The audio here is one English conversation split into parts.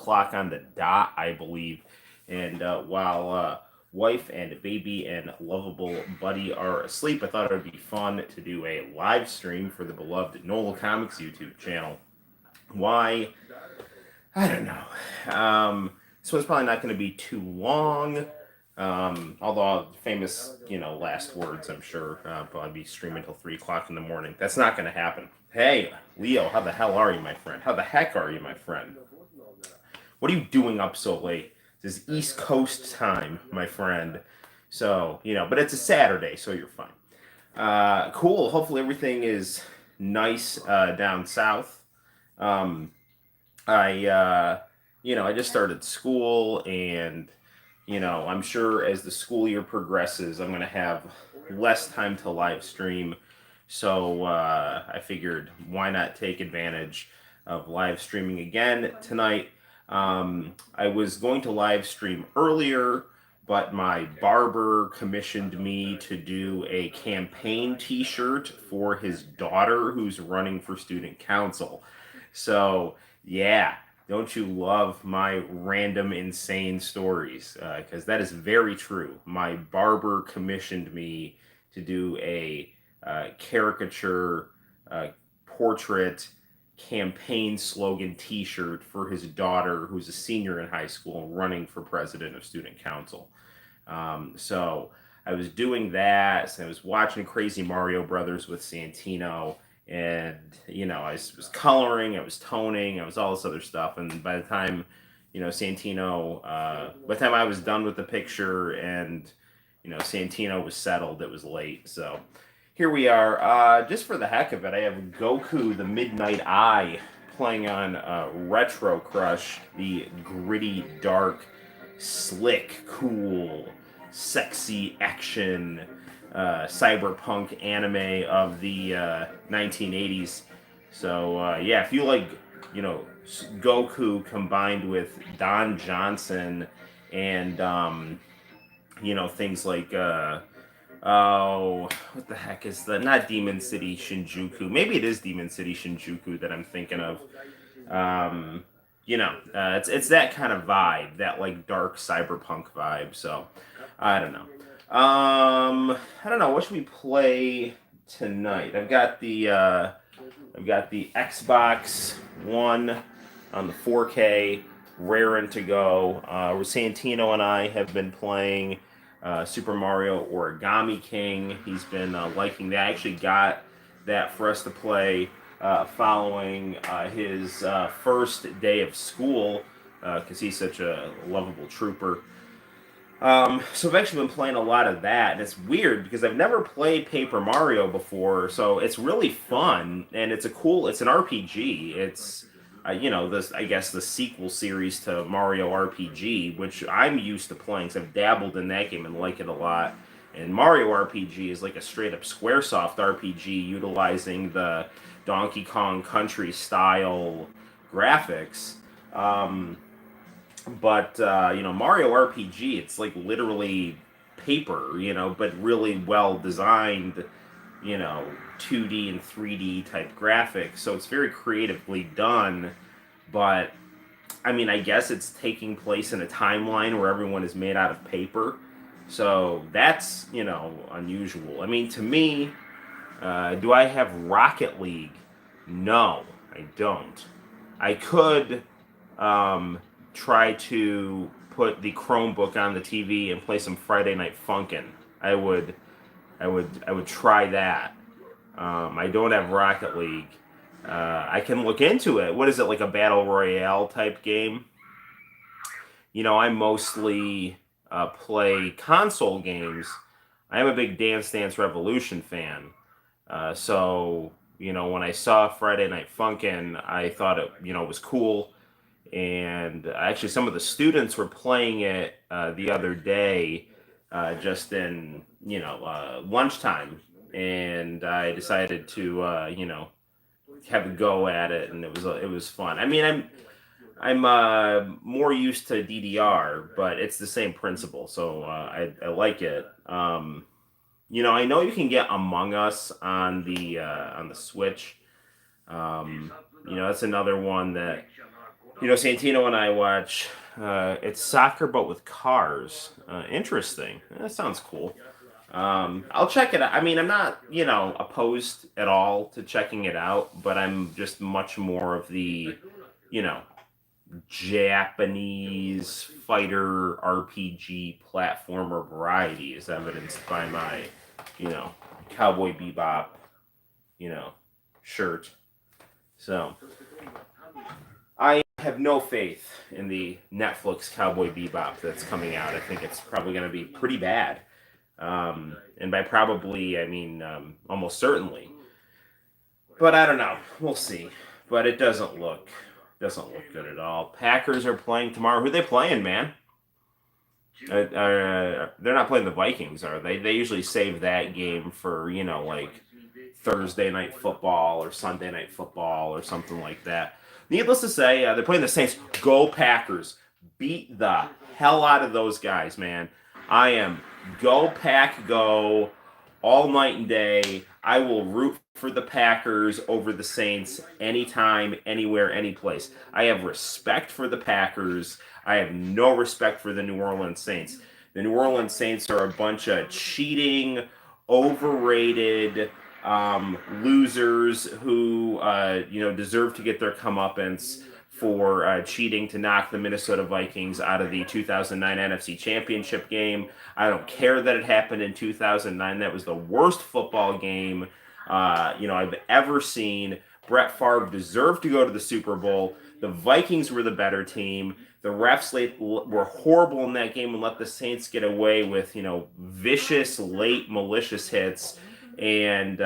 o'clock on the dot, I believe. And while wife and baby and lovable buddy are asleep, I thought it would be fun to do a live stream for the beloved Noel COMIX YouTube channel. Why? I don't know. This one's probably not going to be too long. Although famous, last words, I'm sure. Probably be streaming until 3 o'clock in the morning. That's not going to happen. Hey, Leo, how the hell are you, my friend? How the heck are you, my friend? What are you doing up so late? This is East Coast time, my friend. So, but it's a Saturday, so you're fine. Cool. Hopefully everything is nice down south. I just started school, and I'm sure as the school year progresses, I'm gonna have less time to live stream. So I figured, why not take advantage of live streaming again tonight? I was going to live stream earlier, but my barber commissioned me to do a campaign T-shirt for his daughter who's running for student council. So yeah, don't you love my random insane stories? Because that is very true. My barber commissioned me to do a caricature portrait campaign slogan T-shirt for his daughter, who's a senior in high school and running for president of student council. So I was doing that, and I was watching Crazy Mario Brothers with Santino, and I was coloring, I was toning, I was all this other stuff, and by the time Santino, by the time I was done with the picture and Santino was settled, it was late. So here we are. Just for the heck of it, I have Goku the Midnight Eye playing on Retro Crush, the gritty, dark, slick, cool, sexy action cyberpunk anime of the 1980s. So yeah, if you like, Goku combined with Don Johnson and things like oh, what the heck is the not Demon City Shinjuku? Maybe it is Demon City Shinjuku that I'm thinking of. It's that kind of vibe, that like dark cyberpunk vibe. So I don't know. I don't know. What should we play tonight? I've got the Xbox One on the 4K, raring to go. Santino and I have been playing Super Mario Origami King. He's been liking that. I actually got that for us to play following his first day of school, because he's such a lovable trooper. So I've actually been playing a lot of that, and it's weird because I've never played Paper Mario before, so it's really fun, and it's an RPG. It's this, I guess, the sequel series to Mario RPG, which I'm used to playing, because I've dabbled in that game and like it a lot. And Mario RPG is like a straight up Squaresoft RPG utilizing the Donkey Kong Country style graphics. But Mario RPG, it's like literally paper, but really well designed, 2D and 3D type graphics. So it's very creatively done. But I mean, I guess it's taking place in a timeline where everyone is made out of paper. So that's, unusual. I mean, to me, do I have Rocket League? No, I don't. I could try to put the Chromebook on the TV and play some Friday Night Funkin'. I would try that. I don't have Rocket League. I can look into it. What is it, like a battle royale type game? I mostly play console games. I am a big Dance Dance Revolution fan. So when I saw Friday Night Funkin', I thought it was cool. And actually, some of the students were playing it the other day, just in lunchtime, and I decided to have a go at it, and it was fun. I mean, I'm more used to DDR, but it's the same principle, so I like it. I know you can get Among Us on the Switch. That's another one that Santino and I watch. It's soccer, but with cars. Interesting. That sounds cool. I'll check it out. I mean, I'm not, opposed at all to checking it out, but I'm just much more of the, you know, Japanese fighter RPG platformer variety, as evidenced by my, you know, Cowboy Bebop, you know, shirt. So I have no faith in the Netflix Cowboy Bebop that's coming out. I think it's probably going to be pretty bad. And by probably, I mean almost certainly. But I don't know. We'll see. But it doesn't look good at all. Packers are playing tomorrow. Who are they playing, man? They're not playing the Vikings, are they? They usually save that game for like Thursday night football or Sunday night football or something like that. Needless to say, they're playing the Saints. Go Packers! Beat the hell out of those guys, man. I am go Pack go all night and day. I will root for the Packers over the Saints anytime, anywhere, any place. I have respect for the Packers. I have no respect for the New Orleans Saints. The New Orleans Saints are a bunch of cheating, overrated losers who deserve to get their comeuppance for cheating to knock the Minnesota Vikings out of the 2009 NFC Championship game. I don't care that it happened in 2009. That was the worst football game I've ever seen. Brett Favre deserved to go to the Super Bowl. The Vikings were the better team. The refs were horrible in that game and let the Saints get away with vicious late malicious hits, and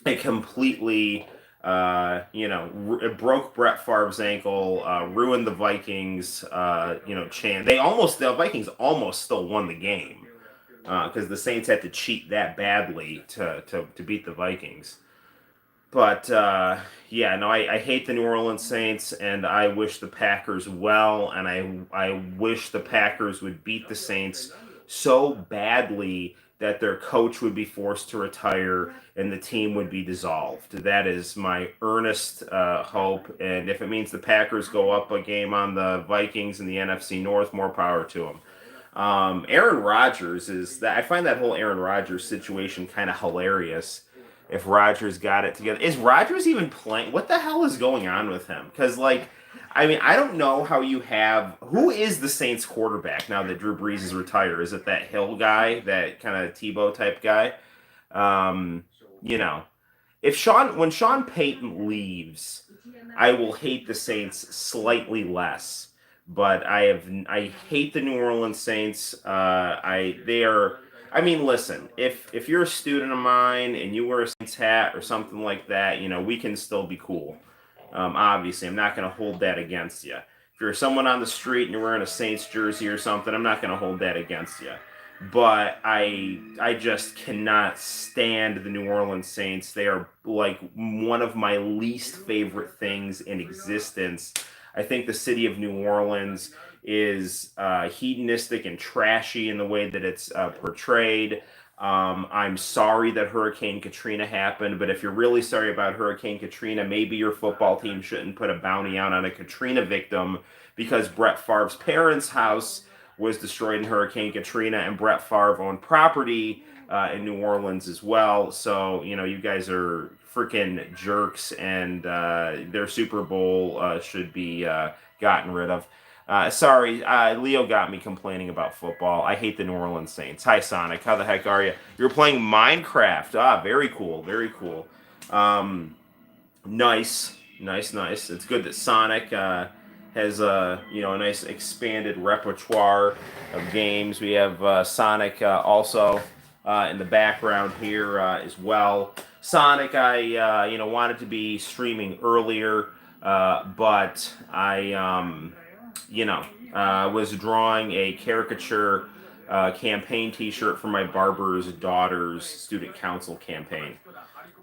it completely it broke Brett Favre's ankle, ruined the Vikings. The Vikings almost still won the game because the Saints had to cheat that badly to beat the Vikings. But yeah, no, I hate the New Orleans Saints, and I wish the Packers well, and I wish the Packers would beat the Saints so badly that their coach would be forced to retire and the team would be dissolved. That is my earnest hope, and if it means the Packers go up a game on the Vikings in the NFC North, more power to them. Aaron Rodgers is that I find that whole Aaron Rodgers situation kind of hilarious. If Rodgers got it together, is Rodgers even playing? What the hell is going on with him? Because I mean, I don't know how you have who is the Saints quarterback now that Drew Brees is retired. Is it that Hill guy, that kind of Tebow type guy? Um, you know, if when Sean Payton leaves, I will hate the Saints slightly less. But I hate the New Orleans Saints. They are. I mean, listen, if you're a student of mine and you wear a Saints hat or something like that, we can still be cool. Obviously, I'm not going to hold that against you. If you're someone on the street and you're wearing a Saints jersey or something, I'm not going to hold that against you. But I just cannot stand the New Orleans Saints. They are like one of my least favorite things in existence. I think the city of New Orleans is hedonistic and trashy in the way that it's portrayed. I'm sorry that Hurricane Katrina happened, but if you're really sorry about Hurricane Katrina, maybe your football team shouldn't put a bounty out on a Katrina victim because Brett Favre's parents' house was destroyed in Hurricane Katrina, and Brett Favre owned property in New Orleans as well. So, you guys are freaking jerks, and their Super Bowl should be gotten rid of. Sorry, Leo got me complaining about football. I hate the New Orleans Saints. Hi, Sonic. How the heck are you? You're playing Minecraft. Ah, very cool. Very cool. Nice, nice, nice. It's good that Sonic has a nice expanded repertoire of games. We have Sonic also in the background here as well. Sonic, I wanted to be streaming earlier, but I was drawing a caricature campaign T-shirt for my barber's daughter's student council campaign.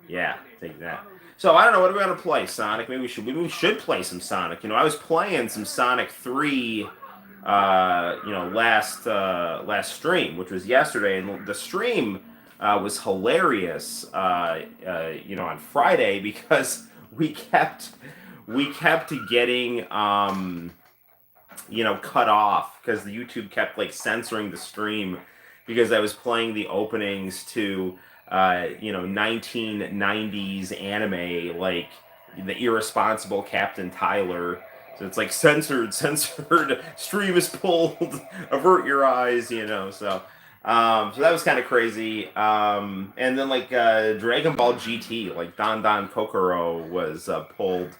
Yeah, take that. So I don't know what we're gonna play, Sonic. Maybe we should play some Sonic. I was playing some Sonic 3 last stream, which was yesterday, and the stream was hilarious on Friday because we kept we kept getting cut off because the YouTube kept like censoring the stream because I was playing the openings to 1990s anime like the irresponsible Captain Tyler. So it's like censored, censored. Stream is pulled. Avert your eyes. So that was kind of crazy. And then like Dragon Ball GT, like Don Don Kokoro was pulled.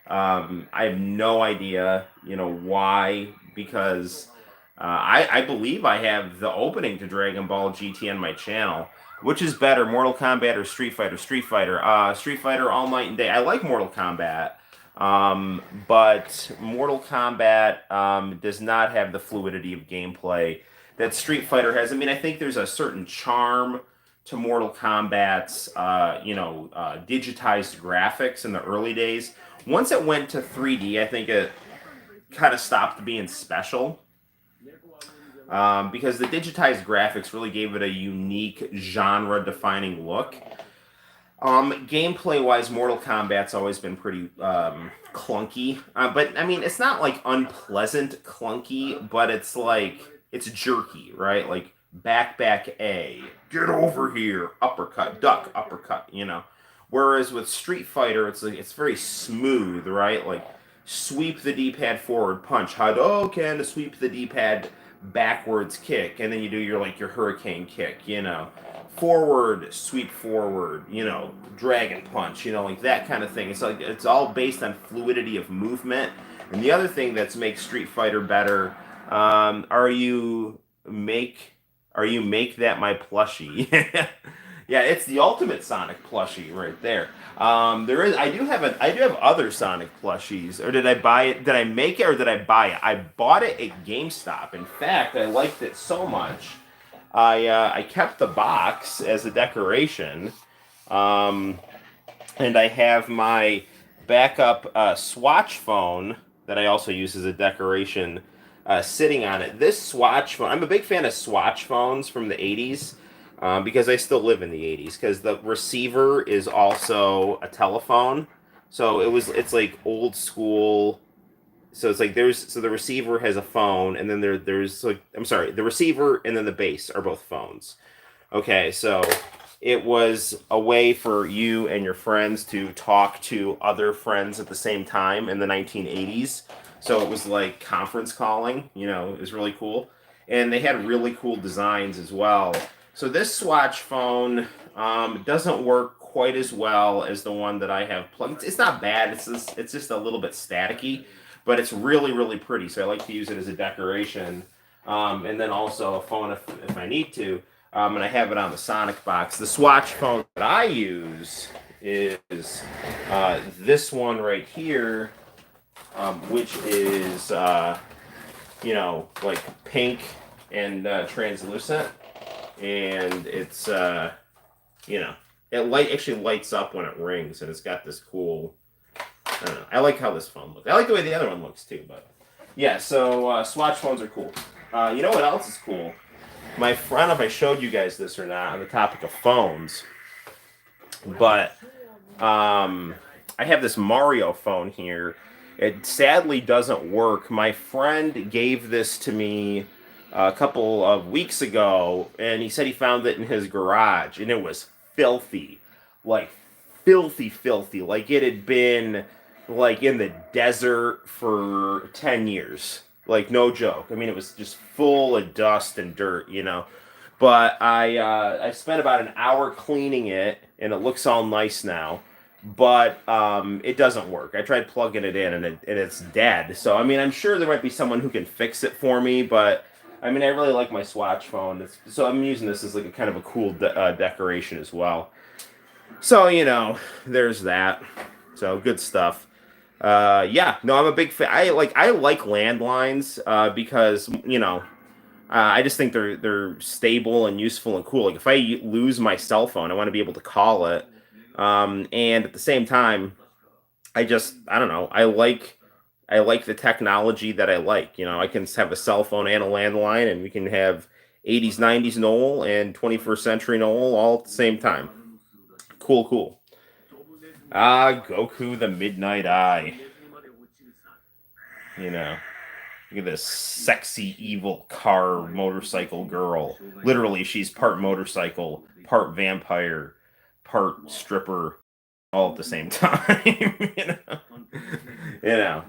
I have no idea, why, because I believe I have the opening to Dragon Ball GT on my channel. Which is better, Mortal Kombat or Street Fighter? Street Fighter. Street Fighter all night and day. I like Mortal Kombat, but Mortal Kombat does not have the fluidity of gameplay that Street Fighter has. I mean, I think there's a certain charm to Mortal Kombat's, digitized graphics in the early days. Once it went to 3D, I think it kind of stopped being special. Because the digitized graphics really gave it a unique genre-defining look. Gameplay-wise, Mortal Kombat's always been pretty clunky. But, I mean, it's not, like, unpleasant clunky, but it's, like, it's jerky, right? Like, back A, get over here, uppercut, duck, uppercut, Whereas with Street Fighter, it's very smooth, right? Like, sweep the D-pad forward, punch, Hadouken, sweep the D-pad backwards kick, and then you do your hurricane kick, forward, sweep forward, dragon punch, like that kind of thing. It's like it's all based on fluidity of movement. And the other thing that makes Street Fighter better, are you make that my plushie? Yeah, it's the ultimate Sonic plushie right there. I do have other Sonic plushies. Or did I buy it? Did I make it or did I buy it? I bought it at GameStop. In fact, I liked it so much, I kept the box as a decoration, and I have my backup Swatch phone that I also use as a decoration sitting on it. This Swatch phone, I'm a big fan of Swatch phones from the 80s. Because I still live in the 80s, because the receiver is also a telephone. So it's like old school. So it's like the receiver has a phone, and then there's like, I'm sorry, the receiver and then the base are both phones. Okay, so it was a way for you and your friends to talk to other friends at the same time in the 1980s. So it was like conference calling, it was really cool. And they had really cool designs as well. So this Swatch phone doesn't work quite as well as the one that I have plugged. It's not bad. It's just a little bit staticky, but it's really, really pretty. So I like to use it as a decoration, and then also a phone if I need to. And I have it on the Sonic box. The Swatch phone that I use is this one right here, which is like pink and translucent. And it's it actually lights up when it rings, and it's got this cool, I don't know, I like how this phone looks. I like the way the other one looks too, but yeah, so Swatch phones are cool. You know what else is cool? My friend, if I showed you guys this or not on the topic of phones, but I have this Mario phone here. It sadly doesn't work. My friend gave this to me a couple of weeks ago, and he said he found it in his garage, and it was filthy, like filthy, like it had been like in the desert for 10 years, like no joke. I mean, it was just full of dust and dirt, but I spent about an hour cleaning it, and it looks all nice now. But it doesn't work. I tried plugging it in, and it's dead. So I mean, I'm sure there might be someone who can fix it for me, but I mean, I really like my Swatch phone. So I'm using this as like a kind of a cool decoration as well. So, there's that. So good stuff. Yeah, no, I'm a big fan. I like landlines because, I just think they're stable and useful and cool. Like if I lose my cell phone, I want to be able to call it. And at the same time, I don't know. I like the technology that I like. I can have a cell phone and a landline, and we can have 80s, 90s Noel and 21st century Noel all at the same time. Cool. Goku the Midnight Eye. You know, look at this sexy, evil car motorcycle girl. Literally, she's part motorcycle, part vampire, part stripper, all at the same time. You know.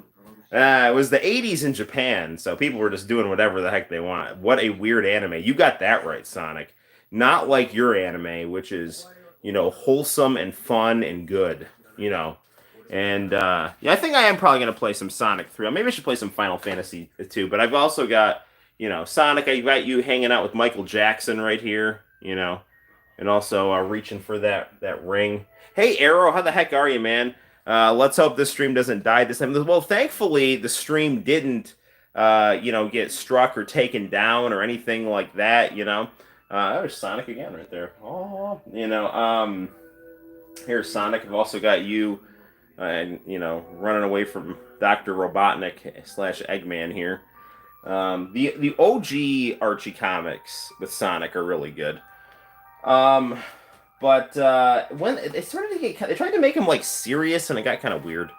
It was the 80s in Japan, so people were just doing whatever the heck they want. What a weird anime. You got that right, Sonic. Not like your anime, which is, wholesome and fun and good, you know. And yeah, I think I am probably going to play some Sonic 3. Maybe I should play some Final Fantasy 2, but I've also got, Sonic. I got you hanging out with Michael Jackson right here, and also reaching for that ring. Hey, Arrow, how the heck are you, man? Let's hope this stream doesn't die this time. Well, thankfully, the stream didn't, get struck or taken down or anything like that. There's Sonic again right there. Oh, here's Sonic. I've also got you, and running away from Doctor Robotnik slash Eggman here. The OG Archie comics with Sonic are really good. But when they started to get, they tried to make him like serious, and it got kind of weird.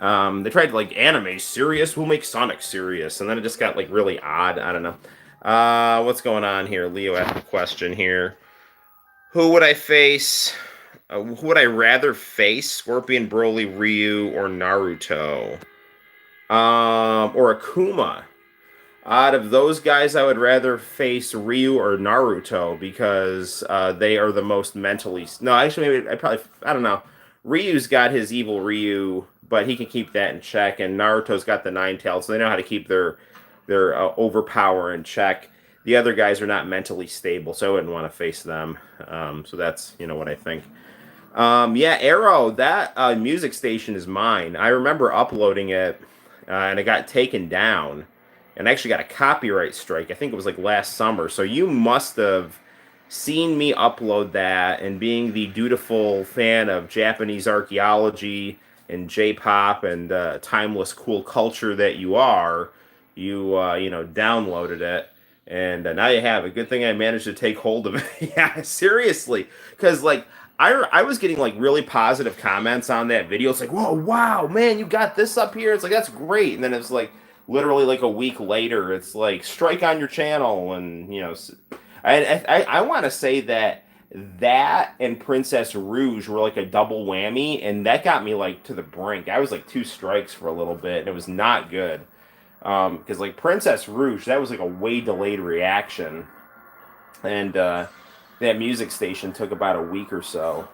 They tried to like anime serious, we'll make Sonic serious, and then it just got like really odd. I don't know. What's going on here? Leo asked a question here. Who would I face? Who would I rather face? Scorpion, Broly, Ryu, or Naruto? Or Akuma? Out of those guys, I would rather face Ryu or Naruto because they are the most mentally. No, actually, maybe I don't know. Ryu's got his evil Ryu, but he can keep that in check, and Naruto's got the Nine Tails, so they know how to keep their overpower in check. The other guys are not mentally stable, so I wouldn't want to face them. So that's what I think. Yeah, Arrow, that music station is mine. I remember uploading it, and it got taken down and I actually got a copyright strike. I think it was like last summer. So you must have seen me upload that, and being the dutiful fan of Japanese archaeology and J-pop and timeless cool culture that you are, you downloaded it, and now you have it. Good thing I managed to take hold of it. Yeah, seriously, because like I was getting like really positive comments on that video. It's like, whoa, wow, man, you got this up here. It's like that's great, and then it's like literally like a week later, it's like strike on your channel, and I want to say that and Princess Rouge were like a double whammy, and that got me like to the brink. I was like two strikes for a little bit, and it was not good. Because like Princess Rouge, that was like a way delayed reaction, and that music station took about a week or so.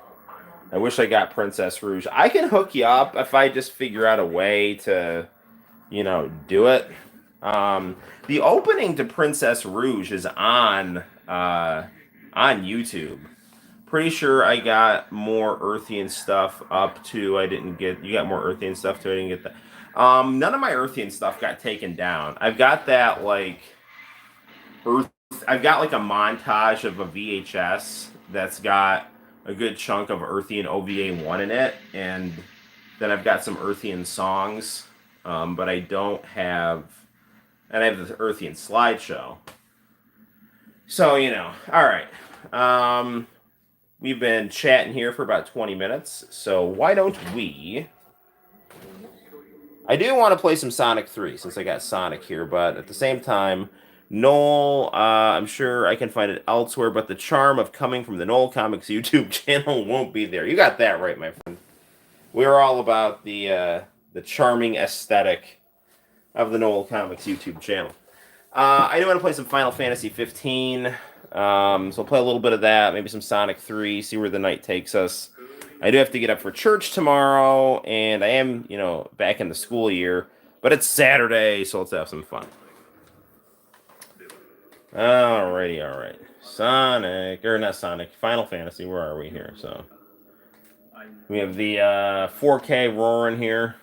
I wish I got Princess Rouge. I can hook you up if I just figure out a way to do it. The opening to Princess Rouge is on YouTube. Pretty sure I got more Earthian stuff up to. I didn't get. You got more Earthian stuff too. I didn't get that. None of my Earthian stuff got taken down. I've got that like Earth. I've got like a montage of a VHS that's got a good chunk of Earthian OVA 1 in it, and then I've got some Earthian songs. But I don't have, and I have the Earthian slideshow. So, all right. We've been chatting here for about 20 minutes, so why don't we, I do want to play some Sonic 3 since I got Sonic here, but at the same time, Noel, I'm sure I can find it elsewhere, but the charm of coming from the Noel Comics YouTube channel won't be there. You got that right, my friend. We're all about the charming aesthetic of the Noel Comics YouTube channel. I do want to play some Final Fantasy 15, so I'll play a little bit of that, maybe some Sonic 3, see where the night takes us. I do have to get up for church tomorrow, and I am, back in the school year, but it's Saturday, so let's have some fun. Alrighty, alright. Sonic, or not Sonic, Final Fantasy, where are we here? So we have the 4K roaring here.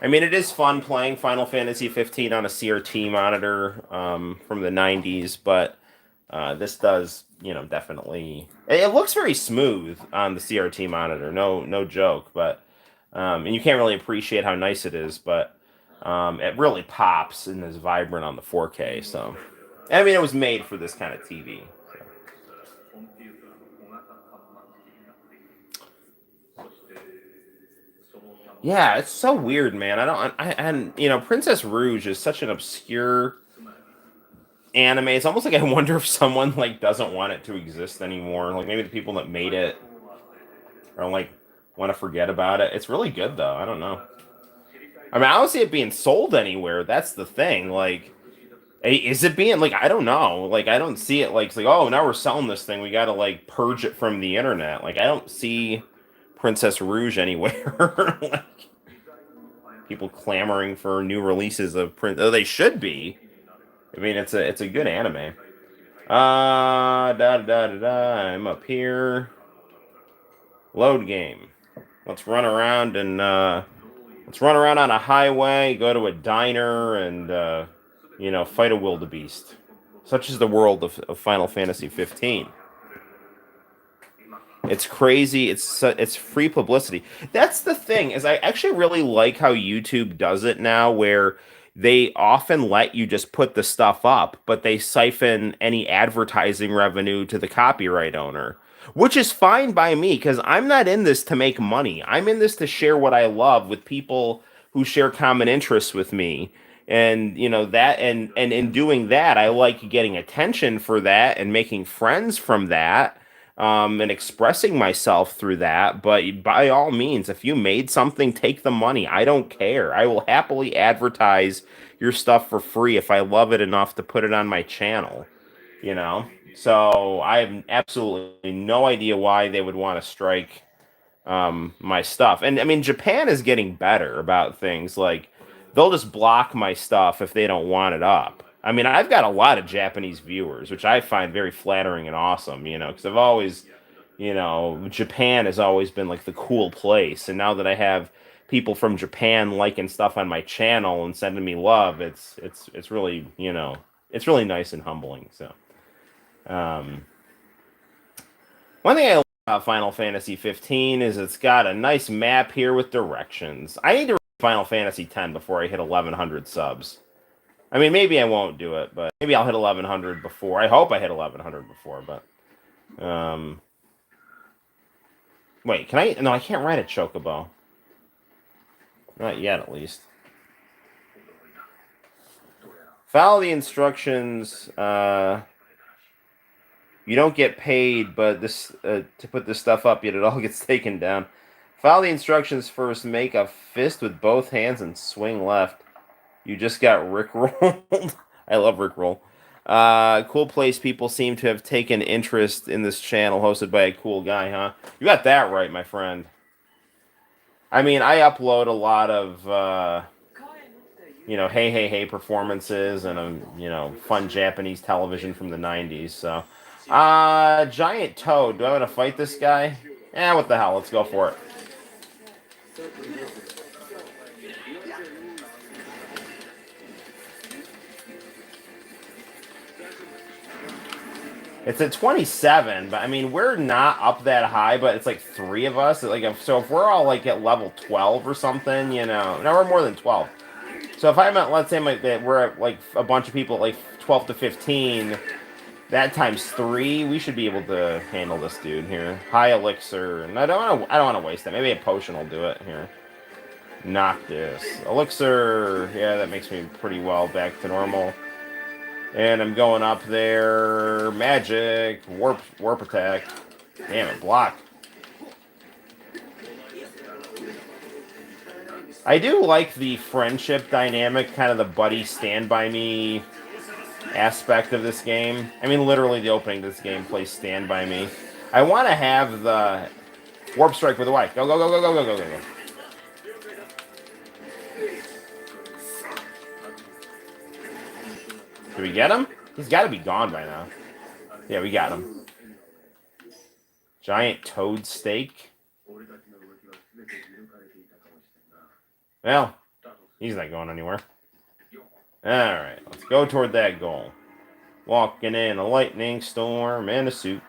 I mean, it is fun playing Final Fantasy 15 on a CRT monitor from the 90s, but this does, definitely. It looks very smooth on the CRT monitor, no joke, but and you can't really appreciate how nice it is, but it really pops and is vibrant on the 4K. So, I mean, it was made for this kind of TV. Yeah, it's so weird, man. I don't. And Princess Rouge is such an obscure anime. It's almost like I wonder if someone like doesn't want it to exist anymore. Like maybe the people that made it are like want to forget about it. It's really good though. I don't know. I mean, I don't see it being sold anywhere. That's the thing. Like, is it being like I don't know. Like, I don't see it like it's like oh now we're selling this thing. We got to like purge it from the internet. Like, I don't see Princess Rouge anywhere. Like people clamoring for new releases of Prince. Oh, they should be. I mean, it's a good anime. Da da da da. I'm up here. Load game. Let's run around and let's run around on a highway, go to a diner, and fight a wildebeest. Such is the world of Final Fantasy 15. It's crazy. It's free publicity. That's the thing is I actually really like how YouTube does it now, where they often let you just put the stuff up, but they siphon any advertising revenue to the copyright owner, which is fine by me because I'm not in this to make money. I'm in this to share what I love with people who share common interests with me. And that and in doing that, I like getting attention for that and making friends from that and expressing myself through that. But by all means, if you made something, take the money. I don't care. I will happily advertise your stuff for free if I love it enough to put it on my channel. You know, so I have absolutely no idea why they would want to strike my stuff. And I mean, Japan is getting better about things like they'll just block my stuff if they don't want it up. I mean, I've got a lot of Japanese viewers, which I find very flattering and awesome, because I've always, Japan has always been like the cool place. And now that I have people from Japan liking stuff on my channel and sending me love, it's really, it's really nice and humbling. So, um, one thing I like about Final Fantasy 15 is it's got a nice map here with directions. I need to read Final Fantasy 10 before I hit 1100 subs. I mean, maybe I won't do it, but maybe I'll hit 1100 before. I hope I hit 1100 before, but wait, can I? No, I can't ride a chocobo. Not yet, at least. Follow the instructions. You don't get paid, but this to put this stuff up, yet it all gets taken down. Follow the instructions first. Make a fist with both hands and swing left. You just got rickrolled. I love rickroll. Cool place. People seem to have taken interest in this channel hosted by a cool guy, huh? You got that right, my friend. I mean, I upload a lot of hey hey hey performances and fun Japanese television from the 90s. So, giant toad. Do I want to fight this guy? What the hell? Let's go for it. It's at 27, but I mean we're not up that high, but it's like three of us. So if we're all like at level 12 or something, no, we're more than 12. So if I'm at, let's say we're at like a bunch of people at like 12 to 15, that times three, we should be able to handle this dude here. High elixir, and I don't want to waste that. Maybe a potion will do it here. Noctis, elixir, yeah, that makes me pretty well back to normal. And I'm going up there. Magic. Warp attack. Damn it, block. I do like the friendship dynamic, kind of the buddy stand by me aspect of this game. I mean, literally the opening of this game plays Stand By Me. I want to have the Warp Strike with a Y. Go, go, go, go, go, go, go, go, go. Did we get him? He's got to be gone by now. Yeah, we got him. Giant toad steak. Well, he's not going anywhere. Alright, let's go toward that goal. Walking in a lightning storm and a suit.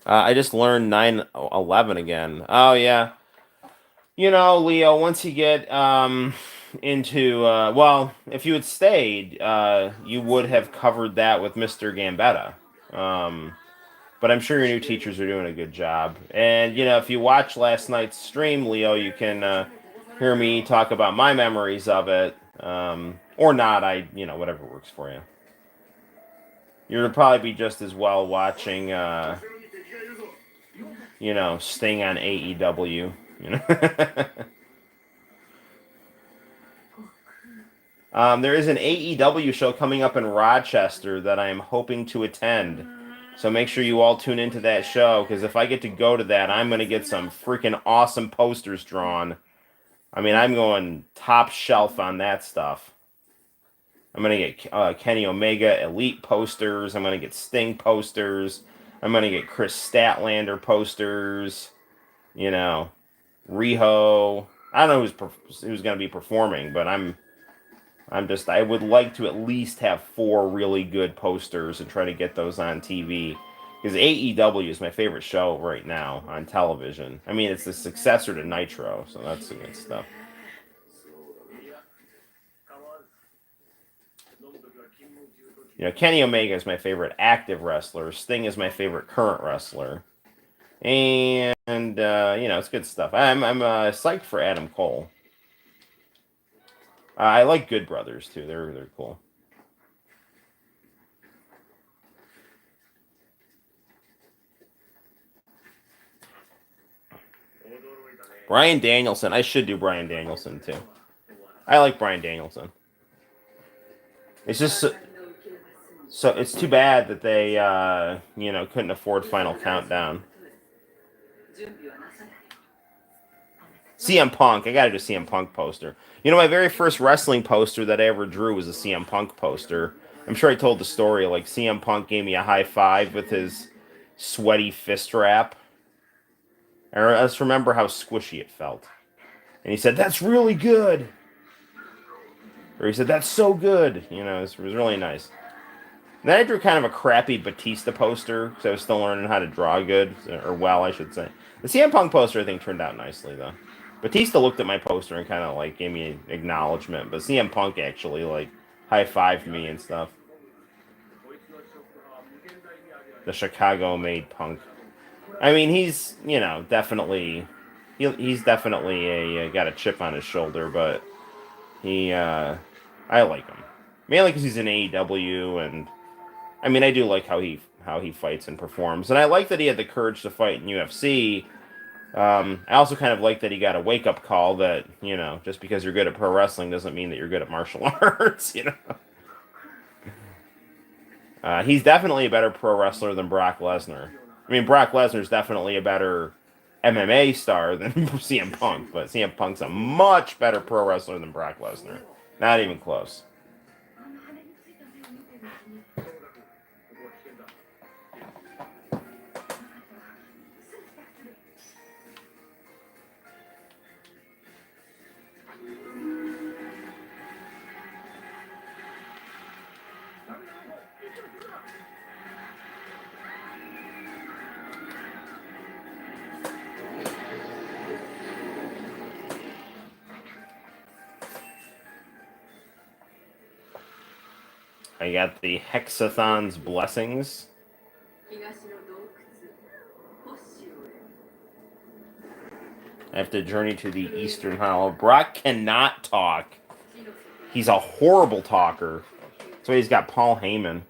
I just learned 911 again. Oh, yeah. Leo, once you get into... if you had stayed, you would have covered that with Mr. Gambetta. But I'm sure your new teachers are doing a good job. And, if you watch last night's stream, Leo, you can hear me talk about my memories of it. Or not, whatever works for you. You'll probably be just as well watching, Sting on AEW. There is an AEW show coming up in Rochester that I am hoping to attend. So make sure you all tune into that show, because if I get to go to that, I'm going to get some freaking awesome posters drawn. I mean, I'm going top shelf on that stuff. I'm going to get Kenny Omega Elite posters. I'm going to get Sting posters. I'm going to get Chris Statlander posters. Riho. I don't know who's going to be performing, but I would like to at least have 4 really good posters and try to get those on TV. Because AEW is my favorite show right now on television. I mean, it's the successor to Nitro, so that's the good stuff. Kenny Omega is my favorite active wrestler. Sting is my favorite current wrestler. And, it's good stuff. I'm psyched for Adam Cole. I like Good Brothers, too. They're cool. Bryan Danielson. I should do Bryan Danielson, too. I like Bryan Danielson. It's just so it's too bad that they couldn't afford Final Countdown. CM Punk. I got to do CM Punk poster. My very first wrestling poster that I ever drew was a CM Punk poster. I'm sure I told the story. Like, CM Punk gave me a high five with his sweaty fist wrap. I just remember how squishy it felt. And he said, "That's really good." Or he said, "That's so good." It was really nice. And then I drew kind of a crappy Batista poster, because I was still learning how to draw good. Or well, I should say. The CM Punk poster, I think, turned out nicely, though. Batista looked at my poster and kind of, gave me an acknowledgement. But CM Punk actually, high-fived me and stuff. The Chicago-made Punk. I mean, he's, definitely... He's definitely got a chip on his shoulder, but I like him. Mainly because he's in AEW, and... I mean, I do like how he fights and performs. And I like that he had the courage to fight in UFC. I also kind of like that he got a wake-up call that, just because you're good at pro wrestling doesn't mean that you're good at martial arts, He's definitely a better pro wrestler than Brock Lesnar. I mean, Brock Lesnar's definitely a better MMA star than CM Punk, but CM Punk's a much better pro wrestler than Brock Lesnar. Not even close. I got the Hexathon's Blessings. I have to journey to the Eastern Hollow. Brock cannot talk. He's a horrible talker. So he's got Paul Heyman.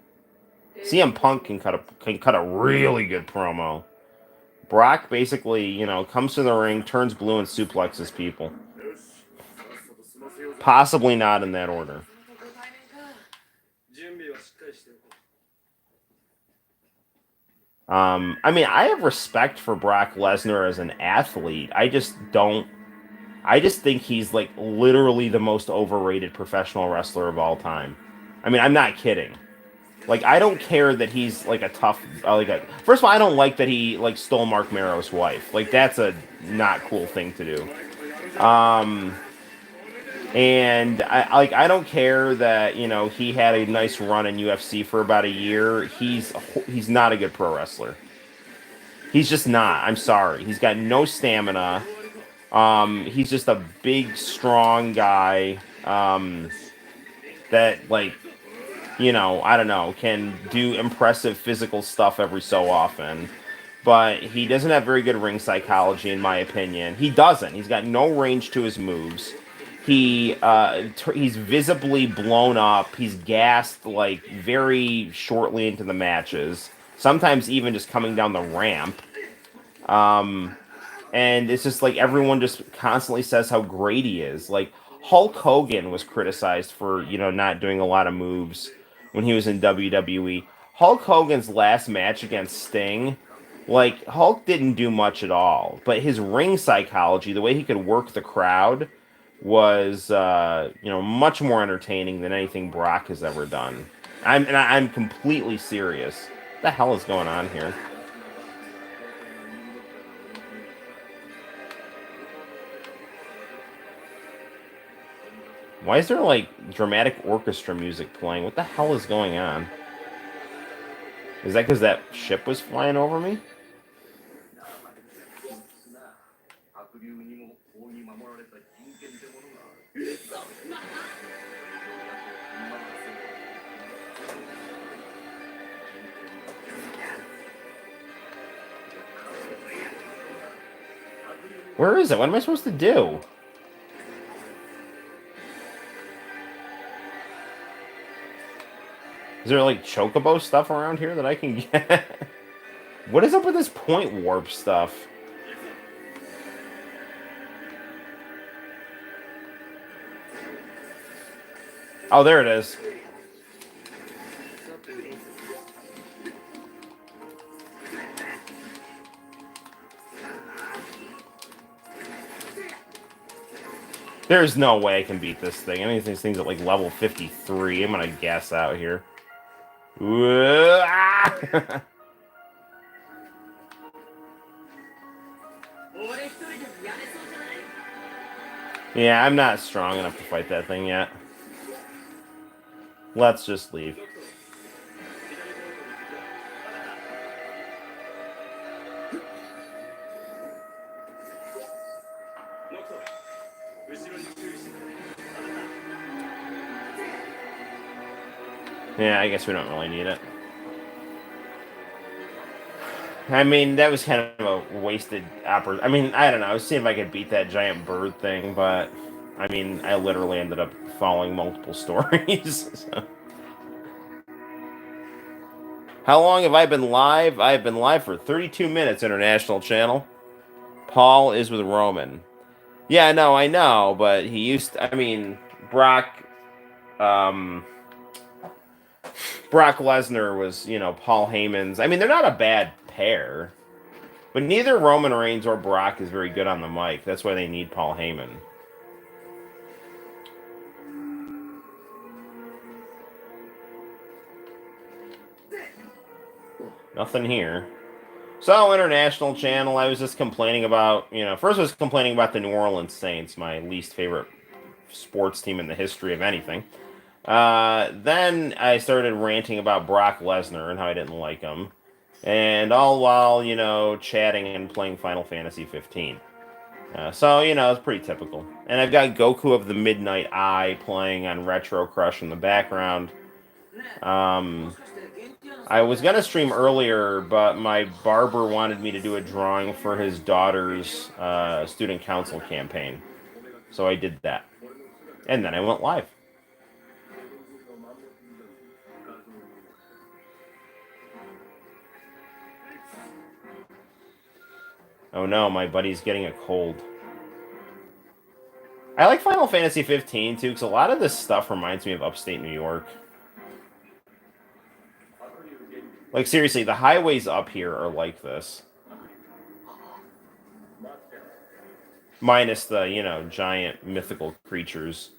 CM Punk can cut a really good promo. Brock basically, comes to the ring, turns blue, and suplexes people. Possibly not in that order. I mean, I have respect for Brock Lesnar as an athlete. I just think he's literally the most overrated professional wrestler of all time. I mean, I'm not kidding. I don't care that he's a tough. First of all, I don't like that he stole Mark Marrow's wife. That's a not cool thing to do. And I don't care that he had a nice run in UFC for about a year. He's not a good pro wrestler. He's just not. I'm sorry. He's got no stamina. He's just a big, strong guy. That I don't know, can do impressive physical stuff every so often. But he doesn't have very good ring psychology, in my opinion. He doesn't. He's got no range to his moves. He's visibly blown up. He's gassed like very shortly into the matches. Sometimes even just coming down the ramp. And it's just like everyone just constantly says how great he is. Like Hulk Hogan was criticized for not doing a lot of moves when he was in WWE. Hulk Hogan's last match against Sting, like Hulk didn't do much at all, but his ring psychology, the way he could work the crowd, was much more entertaining than anything Brock has ever done. I'm completely serious. What the hell is going on here? Why is there like dramatic orchestra music playing? What the hell is going on? Is that because that ship was flying over me? Where is it? What am I supposed to do? Is there like chocobo stuff around here that I can get? What is up with this point warp stuff? Oh, there it is. There's no way I can beat this thing. Any of these things at like level 53. I'm gonna guess out here. Yeah, I'm not strong enough to fight that thing yet. Let's just leave. Yeah, I guess we don't really need it. I mean, that was kind of a wasted opportunity. I mean, I don't know. I was seeing if I could beat that giant bird thing, but I mean, I literally ended up following multiple stories. So. How long have I been live? I've been live for 32 minutes, International Channel. Paul is with Roman. Yeah, no, I know, but he used to, I mean, um, Brock Lesnar was, Paul Heyman's. I mean, they're not a bad pair, but neither Roman Reigns or Brock is very good on the mic. That's why they need Paul Heyman. Nothing here. So, International Channel, I was just complaining about, first I was complaining about the New Orleans Saints, my least favorite sports team in the history of anything. Then I started ranting about Brock Lesnar and how I didn't like him. And all while, chatting and playing Final Fantasy 15. So, it's pretty typical. And I've got Goku of the Midnight Eye playing on Retro Crush in the background. I was going to stream earlier, but my barber wanted me to do a drawing for his daughter's student council campaign. So I did that. And then I went live. Oh no, my buddy's getting a cold. I like Final Fantasy 15 too, because a lot of this stuff reminds me of upstate New York. Like, seriously, the highways up here are like this. Minus the, giant mythical creatures.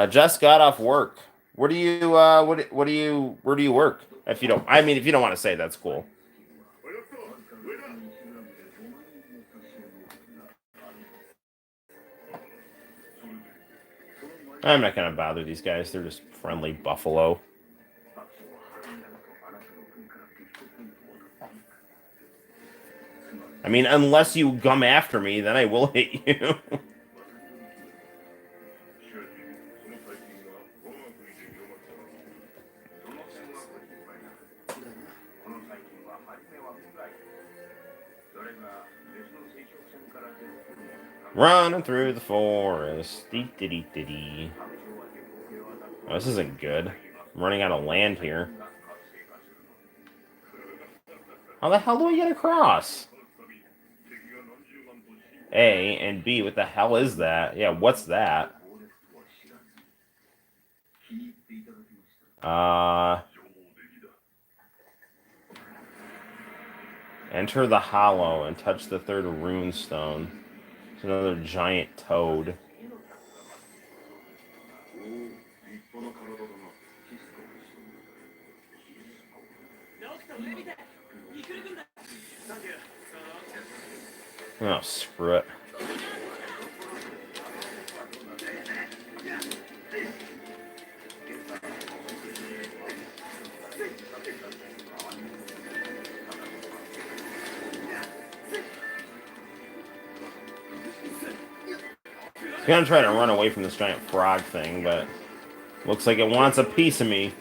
Just got off work. Where do you where do you work? If you don't, I mean, if you don't want to say, that's cool. I'm not gonna bother these guys. They're just friendly buffalo. I mean, unless you come after me, then I will hit you. Running through the forest. Dee dee dee dee dee. Oh, this isn't good. I'm running out of land here. How the hell do I get across? A and B, what the hell is that? Yeah, what's that? Uh, enter the hollow and touch the third rune stone. It's another giant toad. Oh, screw it. I'm gonna try to run away from this giant frog thing, but looks like it wants a piece of me.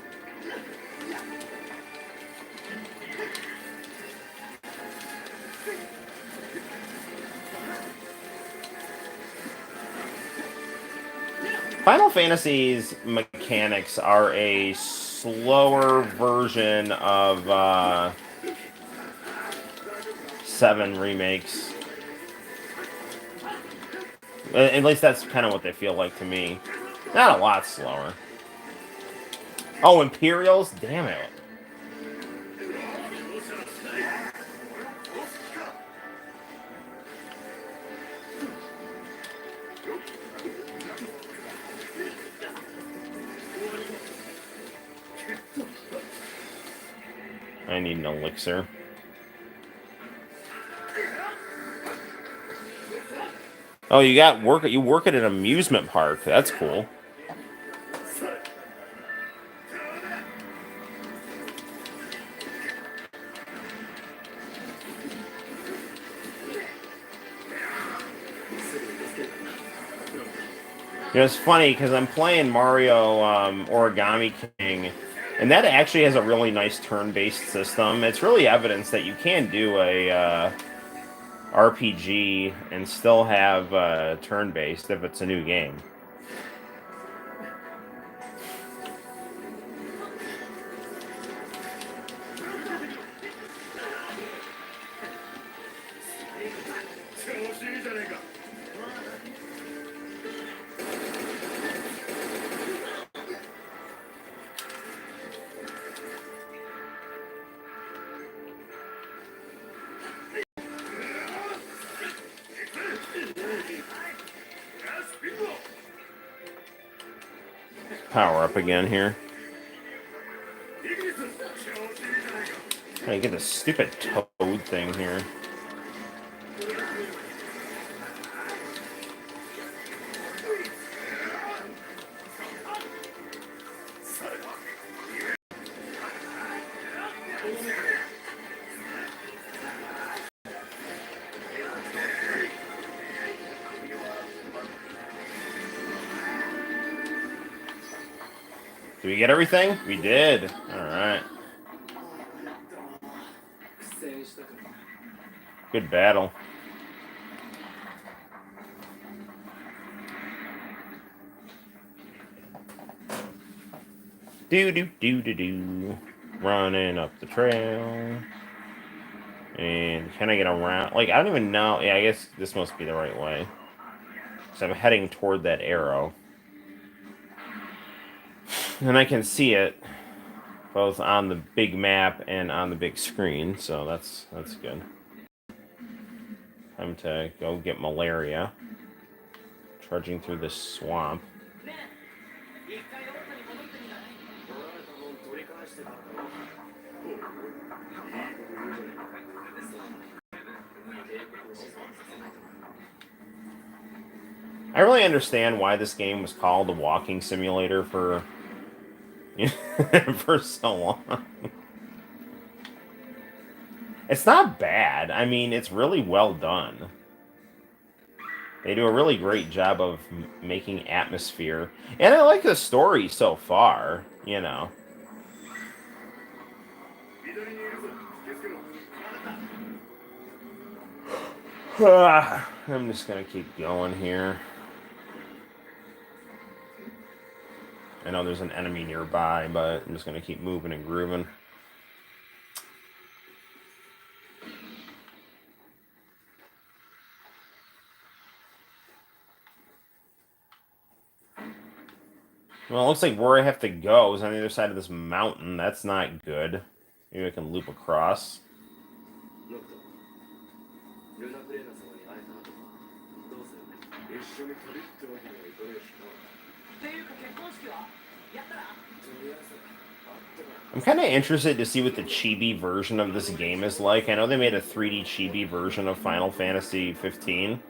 Final Fantasy's mechanics are a slower version of 7 remakes. At least that's kind of what they feel like to me. Not a lot slower. Oh, Imperials? Damn it. I need an elixir. Oh, you work at an amusement park. That's cool. You know, it's funny because I'm playing Mario Origami King, and that actually has a really nice turn-based system. It's really evidence that you can do a RPG and still have turn-based if it's a new game. Power up again here. I get this stupid toad thing here. Did we get everything? We did. Alright. Good battle. Do. Running up the trail. And can I get around? Like, I don't even know. Yeah, I guess this must be the right way. So I'm heading toward that arrow. And I can see it both on the big map and on the big screen, so that's good. Time to go get malaria. Charging through this swamp. I really understand why this game was called a walking simulator for for so long. It's not bad. I mean, it's really well done. They do a really great job of making atmosphere. And I like the story so far, you know. I'm just gonna keep going here. I know there's an enemy nearby, but I'm just gonna keep moving and grooving. Well, it looks like where I have to go is on the other side of this mountain. That's not good. Maybe I can loop across. I'm kind of interested to see what the chibi version of this game is like. I know they made a 3D chibi version of Final Fantasy 15.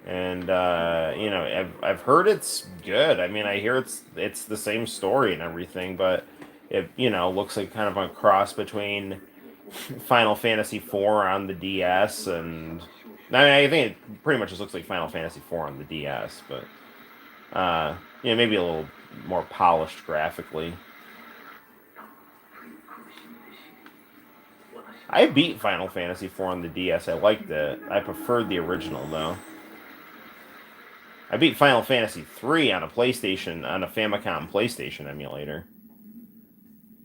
And you know, I've heard it's good. I mean, I hear it's the same story and everything, but it, you know, looks like kind of a cross between Final Fantasy 4 on the DS and I mean, I think it pretty much just looks like Final Fantasy 4 on the DS, but you know, maybe a little more polished graphically. I beat Final Fantasy 4 on the DS. I liked it. I preferred the original though. I beat Final Fantasy 3 on a PlayStation, on a Famicom PlayStation emulator.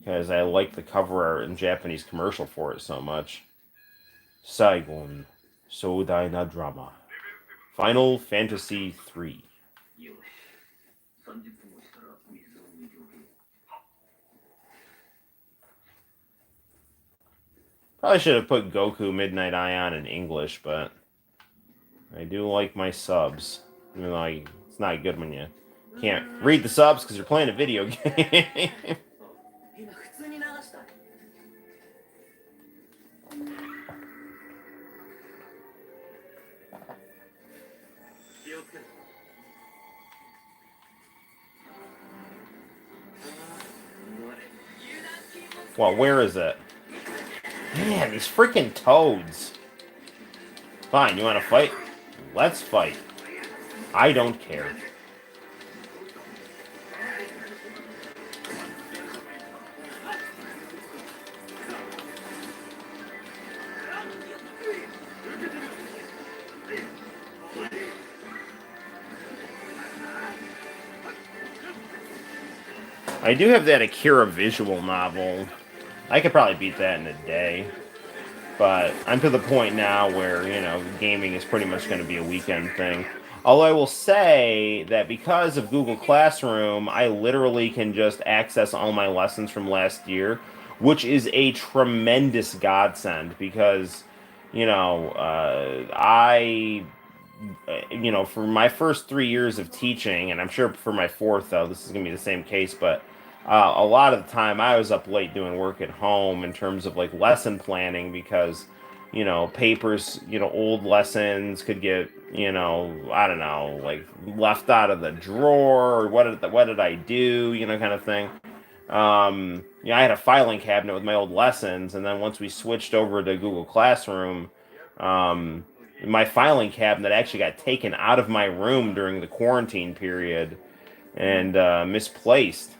Because I like the cover art and Japanese commercial for it so much. Saigon, Sodai na Drama. Final Fantasy 3. Probably should have put Goku Midnight Ion in English, but I do like my subs. Even though it's not good when you can't read the subs because you're playing a video game. Well, where is it? Man, these freaking toads. Fine, you want to fight? Let's fight. I don't care. I do have that Akira visual novel. I could probably beat that in a day. But I'm to the point now where, you know, gaming is pretty much going to be a weekend thing. Although I will say that because of Google Classroom, I literally can just access all my lessons from last year, which is a tremendous godsend because, you know, you know, for my first 3 years of teaching, and I'm sure for my fourth, though, this is going to be the same case, but a lot of the time I was up late doing work at home in terms of like lesson planning because, you know, papers, you know, old lessons could get, you know, I don't know, like left out of the drawer or what did I do, you know, kind of thing. Yeah, I had a filing cabinet with my old lessons, and then once we switched over to Google Classroom, um, my filing cabinet actually got taken out of my room during the quarantine period and misplaced.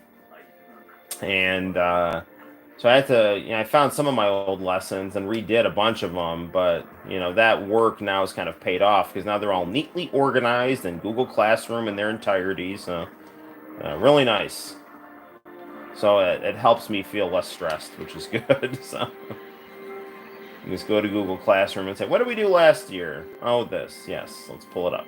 And so I had to, you know, I found some of my old lessons and redid a bunch of them, but you know that work now is kind of paid off because now they're all neatly organized in Google Classroom in their entirety. So really nice. So it helps me feel less stressed, which is good. So you just go to Google Classroom and say, "What did we do last year?" Oh, this. Yes, let's pull it up.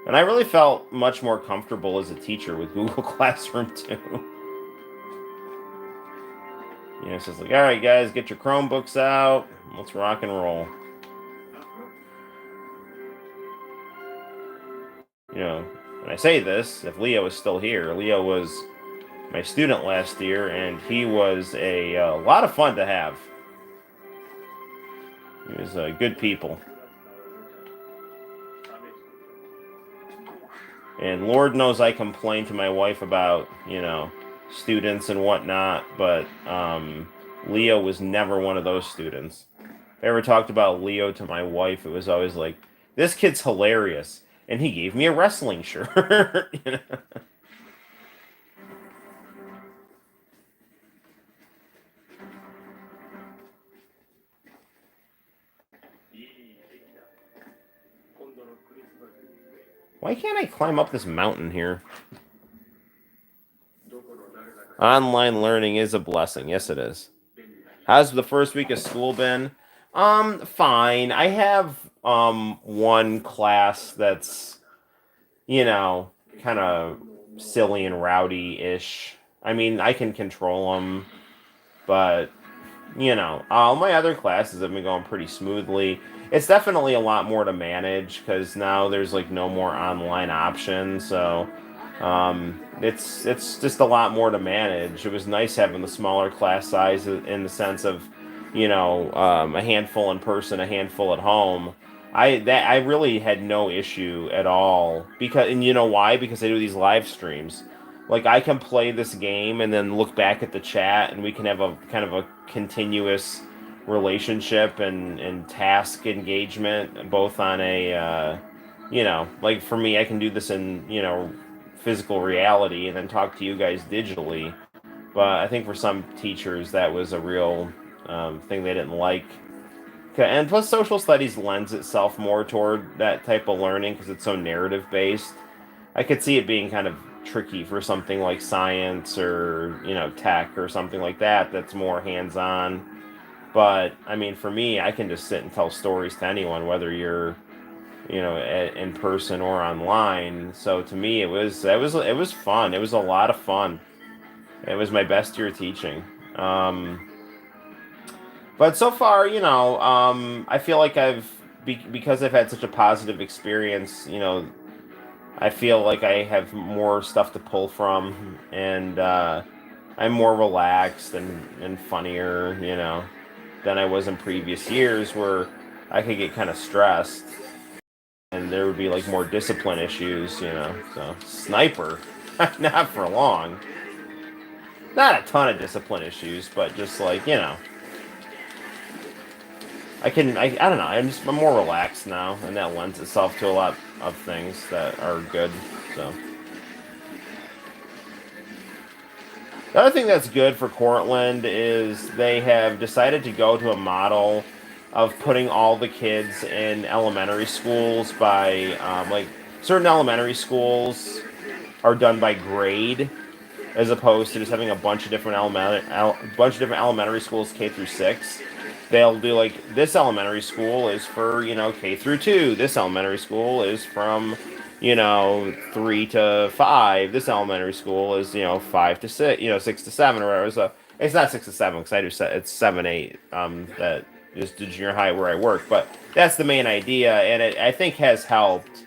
And I really felt much more comfortable as a teacher with Google Classroom too. You know, it's just like, all right, guys, get your Chromebooks out. Let's rock and roll. You know, and I say this, if Leo is still here, Leo was my student last year, and he was a lot of fun to have. He was good people. And Lord knows I complained to my wife about, you know, students and whatnot, but Leo was never one of those students. If I ever talked about Leo to my wife, it was always like, "This kid's hilarious," and he gave me a wrestling shirt. You know? Why can't I climb up this mountain here? Online learning is a blessing. Yes, it is. How's the first week of school been? Fine. I have one class that's, you know, kind of silly and rowdy-ish. I mean, I can control them, but all my other classes have been going pretty smoothly. It's definitely a lot more to manage because now there's like no more online options, so it's just a lot more to manage. It was nice having the smaller class size in the sense of, a handful in person, a handful at home. I really had no issue at all because, and you know why? Because I do these live streams. Like I can play this game and then look back at the chat, and we can have a kind of a continuous relationship and task engagement, both on a like for me, I can do this in physical reality and then talk to you guys digitally. But I think for some teachers that was a real thing they didn't like. And plus, social studies lends itself more toward that type of learning because it's so narrative based. I could see it being kind of tricky for something like science or tech or something like that that's more hands on. But I mean, for me, I can just sit and tell stories to anyone, whether you're in person or online. So to me, it was fun. It was a lot of fun. It was my best year teaching. But so far, I feel like because I've had such a positive experience. I feel like I have more stuff to pull from, and I'm more relaxed and funnier, than I was in previous years, where I could get kind of stressed, and there would be like more discipline issues, So sniper, not for long. Not a ton of discipline issues, but just like I don't know. I'm more relaxed now, and that lends itself to a lot of things that are good. So the other thing that's good for Cortland is they have decided to go to a model of putting all the kids in elementary schools by like certain elementary schools are done by grade as opposed to just having a bunch of different elementary schools K through 6. They'll do like this elementary school is for K through 2. This elementary school is from 3 to 5. This elementary school is 5 to 6, 6 to 7 or whatever. So it's not 6 to 7 because I do it's 7 8. That is the junior high where I work, but that's the main idea, and it I think has helped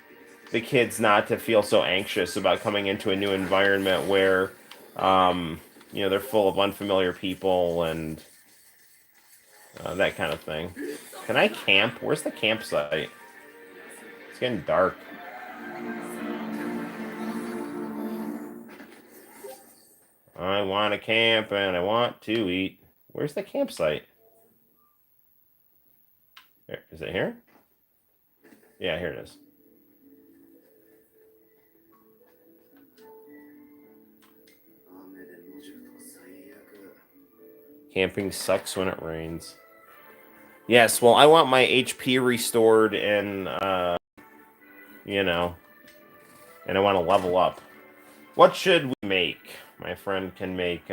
the kids not to feel so anxious about coming into a new environment where they're full of unfamiliar people and that kind of thing. Can I camp? Where's the campsite? It's getting dark. I want to camp and I want to eat. Where's the campsite? Is it here? Yeah, here it is. Camping sucks when it rains. Yes, well, I want my HP restored and, and I want to level up. What should we make? My friend can make,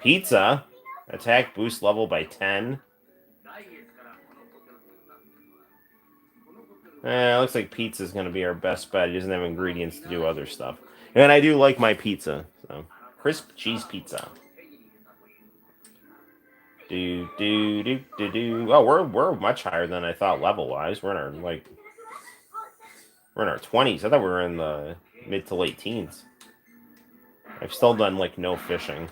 pizza. Attack boost level by 10. Looks like pizza's going to be our best bet. He doesn't have ingredients to do other stuff. And I do like my pizza. So, crisp cheese pizza. Oh, we're much higher than I thought level wise. We're in our 20s. I thought we were in the mid to late teens. I've still done like no fishing.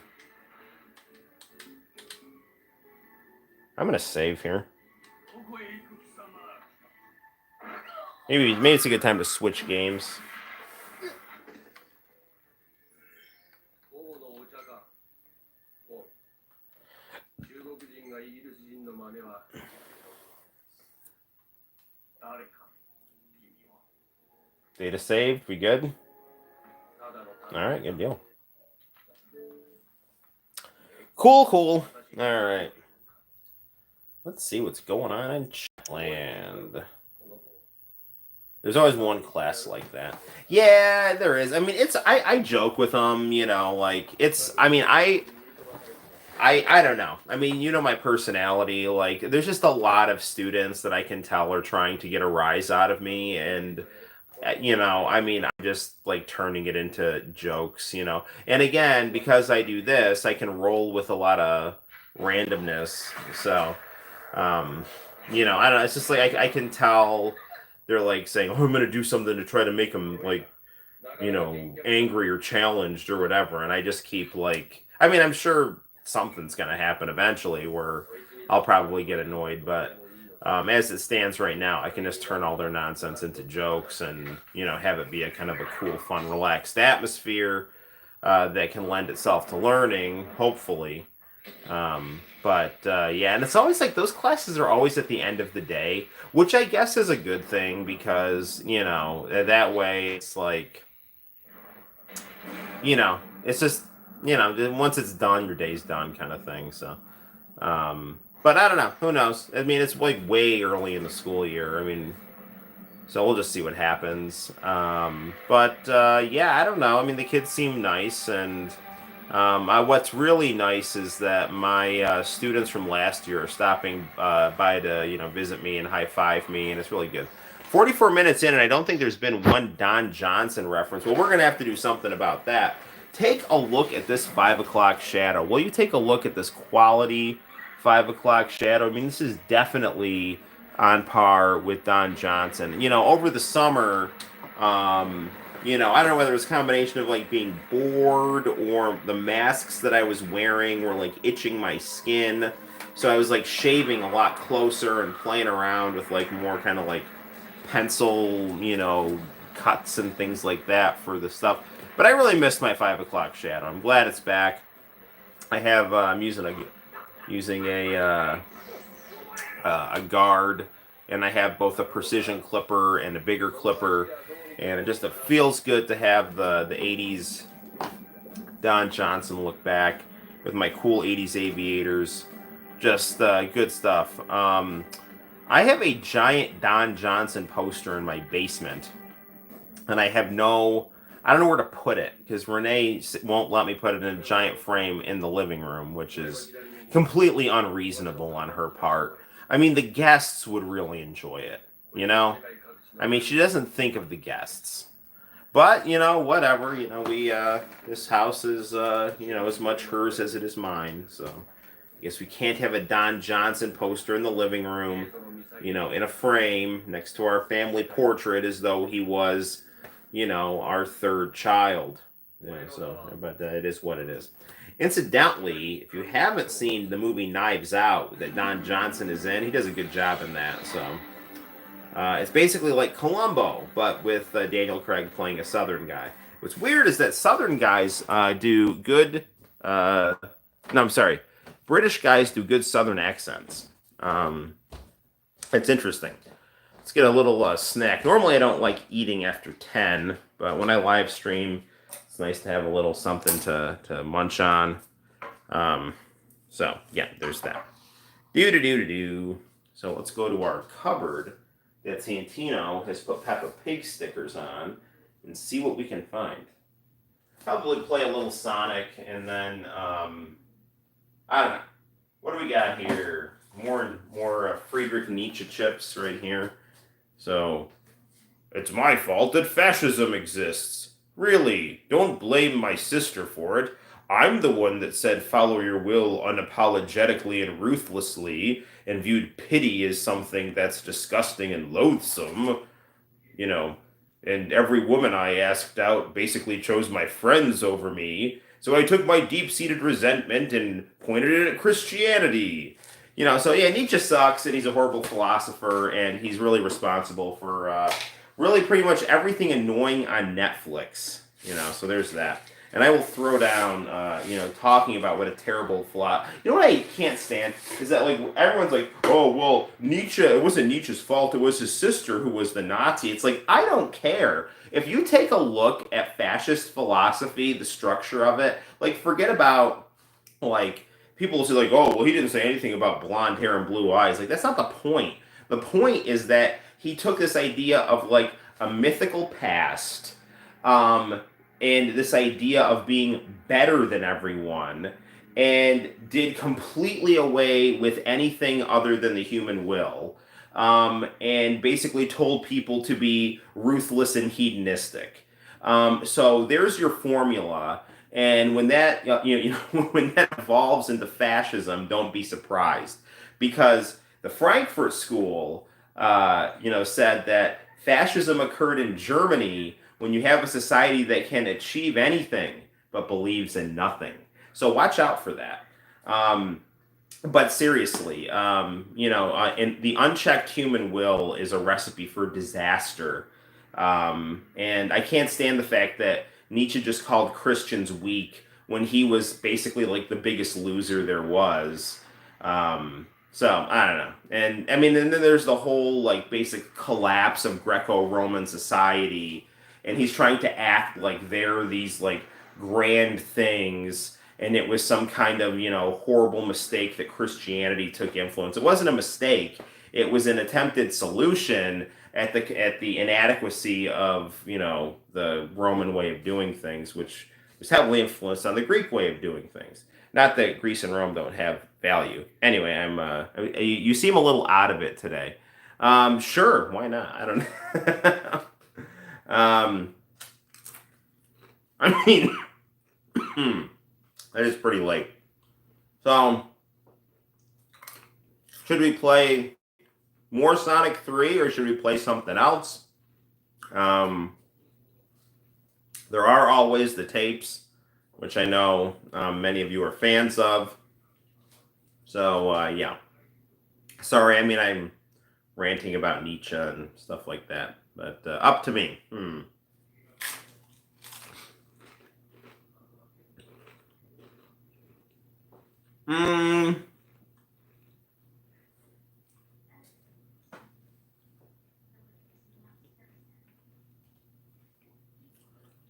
I'm gonna save here. Maybe it's a good time to switch games. Data saved. We good? All right, good deal. Cool, cool. All right. Let's see what's going on in Chatland. There's always one class like that. Yeah, there is. I mean, I joke with them, like it's. I mean, I don't know. I mean, my personality. Like, there's just a lot of students that I can tell are trying to get a rise out of me, and I mean, I'm just like turning it into jokes. And again, because I do this, I can roll with a lot of randomness. So, um, I don't know. It's just like I can tell they're like saying, "Oh, I'm going to do something to try to make them like, angry or challenged or whatever," and I just keep like, I mean, I'm sure something's going to happen eventually where I'll probably get annoyed, but as it stands right now, I can just turn all their nonsense into jokes and have it be a kind of a cool, fun, relaxed atmosphere that can lend itself to learning, hopefully. But yeah, and it's always like those classes are always at the end of the day, which I guess is a good thing because that way it's like it's just once it's done, your day's done, kind of thing. So. But I don't know. Who knows? I mean, it's like way early in the school year. I mean, so we'll just see what happens. But yeah, I don't know. I mean, the kids seem nice, and what's really nice is that my students from last year are stopping by to visit me and high five me, and it's really good. 44 minutes in, and I don't think there's been one Don Johnson reference. Well, we're gonna have to do something about that. Take a look at this 5 o'clock shadow. Will you take a look at this quality 5 o'clock shadow? I mean, this is definitely on par with Don Johnson. Over the summer, I don't know whether it was a combination of like being bored or the masks that I was wearing were like itching my skin. So I was like shaving a lot closer and playing around with like more kind of like pencil, cuts and things like that for the stuff. But I really missed my 5 o'clock shadow. I'm glad it's back. I have I'm using a guard, and I have both a precision clipper and a bigger clipper, and it feels good to have the 80s Don Johnson look back with my cool 80s aviators. Just good stuff. I have a giant Don Johnson poster in my basement, and I don't know where to put it because Renee won't let me put it in a giant frame in the living room, which is completely unreasonable on her part. I mean, the guests would really enjoy it, I mean, she doesn't think of the guests. But, whatever, we, this house is, as much hers as it is mine, so I guess we can't have a Don Johnson poster in the living room, in a frame next to our family portrait as though he was, our third child. Yeah, but it is what it is. Incidentally, if you haven't seen the movie Knives Out that Don Johnson is in, he does a good job in that. So it's basically like Columbo, but with Daniel Craig playing a Southern guy. What's weird is that Southern guys do good. No, I'm sorry. British guys do good Southern accents. It's interesting. Let's get a little snack. Normally, I don't like eating after 10, but when I live stream, it's nice to have a little something to munch on. So, yeah, there's that. Do. So let's go to our cupboard that Santino has put Peppa Pig stickers on and see what we can find. Probably play a little Sonic, and then, I don't know. What do we got here? More Friedrich Nietzsche chips right here. So, it's my fault that fascism exists. Really, don't blame my sister for it. I'm the one that said follow your will unapologetically and ruthlessly and viewed pity as something that's disgusting and loathsome. And every woman I asked out basically chose my friends over me. So I took my deep-seated resentment and pointed it at Christianity. So yeah, Nietzsche sucks, and he's a horrible philosopher, and he's really responsible for really pretty much everything annoying on Netflix. So there's that. and I will throw down, talking about what a terrible flaw. You know what I can't stand is that like everyone's like, oh well, Nietzsche. It wasn't Nietzsche's fault. It was his sister who was the Nazi. It's like I don't care. If you take a look at fascist philosophy, the structure of it, like forget about like people will say like, oh well, he didn't say anything about blonde hair and blue eyes. Like that's not the point. The point is that he took this idea of like a mythical past, um, and this idea of being better than everyone, and did completely away with anything other than the human will. And basically told people to be ruthless and hedonistic. So there's your formula, and when that when that evolves into fascism, don't be surprised, because the Frankfurt School, said that fascism occurred in Germany when you have a society that can achieve anything but believes in nothing. So watch out for that. But seriously, and the unchecked human will is a recipe for disaster. And I can't stand the fact that Nietzsche just called Christians weak when he was basically like the biggest loser there was. So I don't know. And I mean, and then there's the whole like basic collapse of Greco-Roman society, and he's trying to act like they're these like grand things, and it was some kind of horrible mistake that Christianity took influence. It wasn't a mistake. It was an attempted solution at the inadequacy of the Roman way of doing things, which was heavily influenced on the Greek way of doing things. Not that Greece and Rome don't have value. Anyway, you seem a little out of it today. Sure, why not? I don't know. um, I mean, it is pretty late. So, should we play more Sonic 3 or should we play something else? There are always the tapes, which I know many of you are fans of. So, yeah. Sorry, I mean, I'm ranting about Nietzsche and stuff like that, but up to me.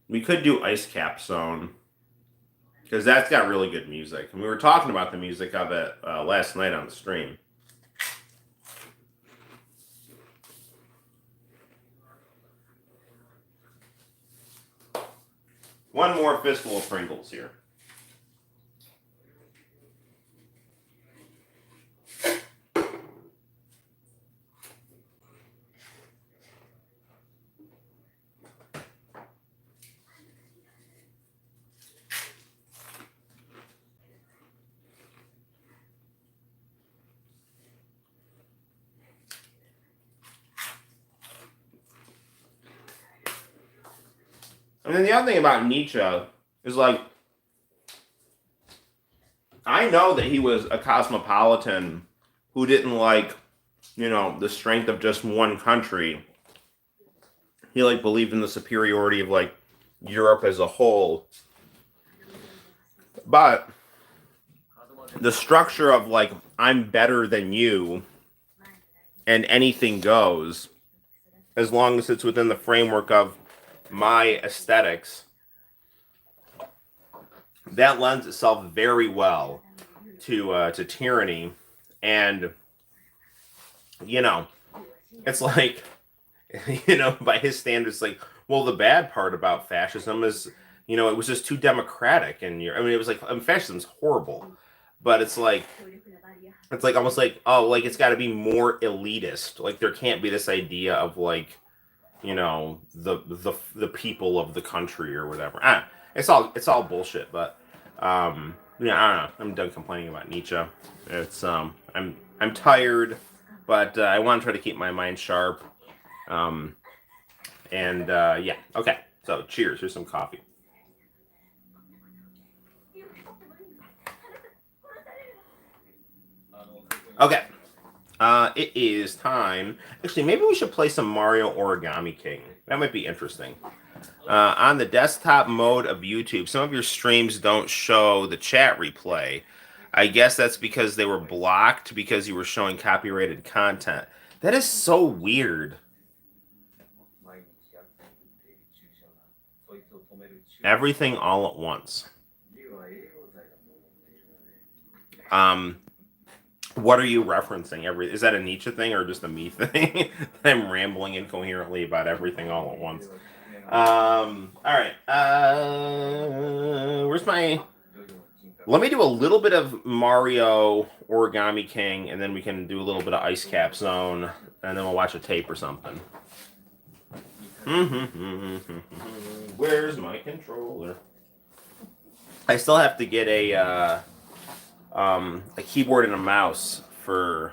We could do Ice Cap Zone, because that's got really good music. And we were talking about the music of it last night on the stream. One more fistful of Pringles here. And then the other thing about Nietzsche is like, I know that he was a cosmopolitan who didn't like, the strength of just one country. He like believed in the superiority of like Europe as a whole. But the structure of like, I'm better than you and anything goes, as long as it's within the framework of my aesthetics, that lends itself very well to tyranny. And it's like, by his standards, like, well, the bad part about fascism is, it was just too democratic, and it was like, fascism's horrible, but it's like almost like, oh, like it's got to be more elitist. Like there can't be this idea of like, the people of the country or whatever. It's all bullshit. But I don't know. I'm done complaining about Nietzsche. It's I'm tired, but I want to try to keep my mind sharp. Yeah, okay. So cheers. Here's some coffee. Okay. It is time. Actually, maybe we should play some Mario Origami King. That might be interesting. On the desktop mode of YouTube, some of your streams don't show the chat replay. I guess that's because they were blocked because you were showing copyrighted content. That is so weird. Everything all at once. What are you referencing? Is that a Nietzsche thing or just a me thing? I'm rambling incoherently about everything all at once. All right. Where's my? Let me do a little bit of Mario Origami King, and then we can do a little bit of Ice Cap Zone, and then we'll watch a tape or something. Where's my controller? I still have to get a keyboard and a mouse for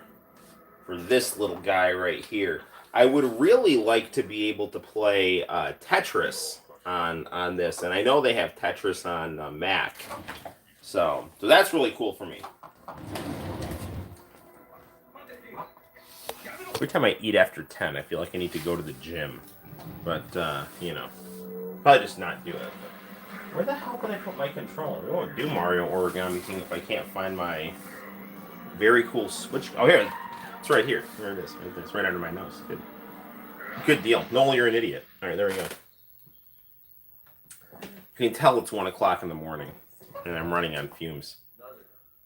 this little guy right here. I would really like to be able to play Tetris on this, and I know they have Tetris on Mac, so that's really cool for me. Every time I eat after 10, I feel like I need to go to the gym, but you know, probably just not do it. But where the hell can I put my controller? I won't do Mario Origami King if I can't find my very cool Switch. Oh, here. It's right here. There it is. It's right under my nose. Good deal. Noel, you're an idiot. All right, there we go. You can tell it's 1 o'clock in the morning, and I'm running on fumes.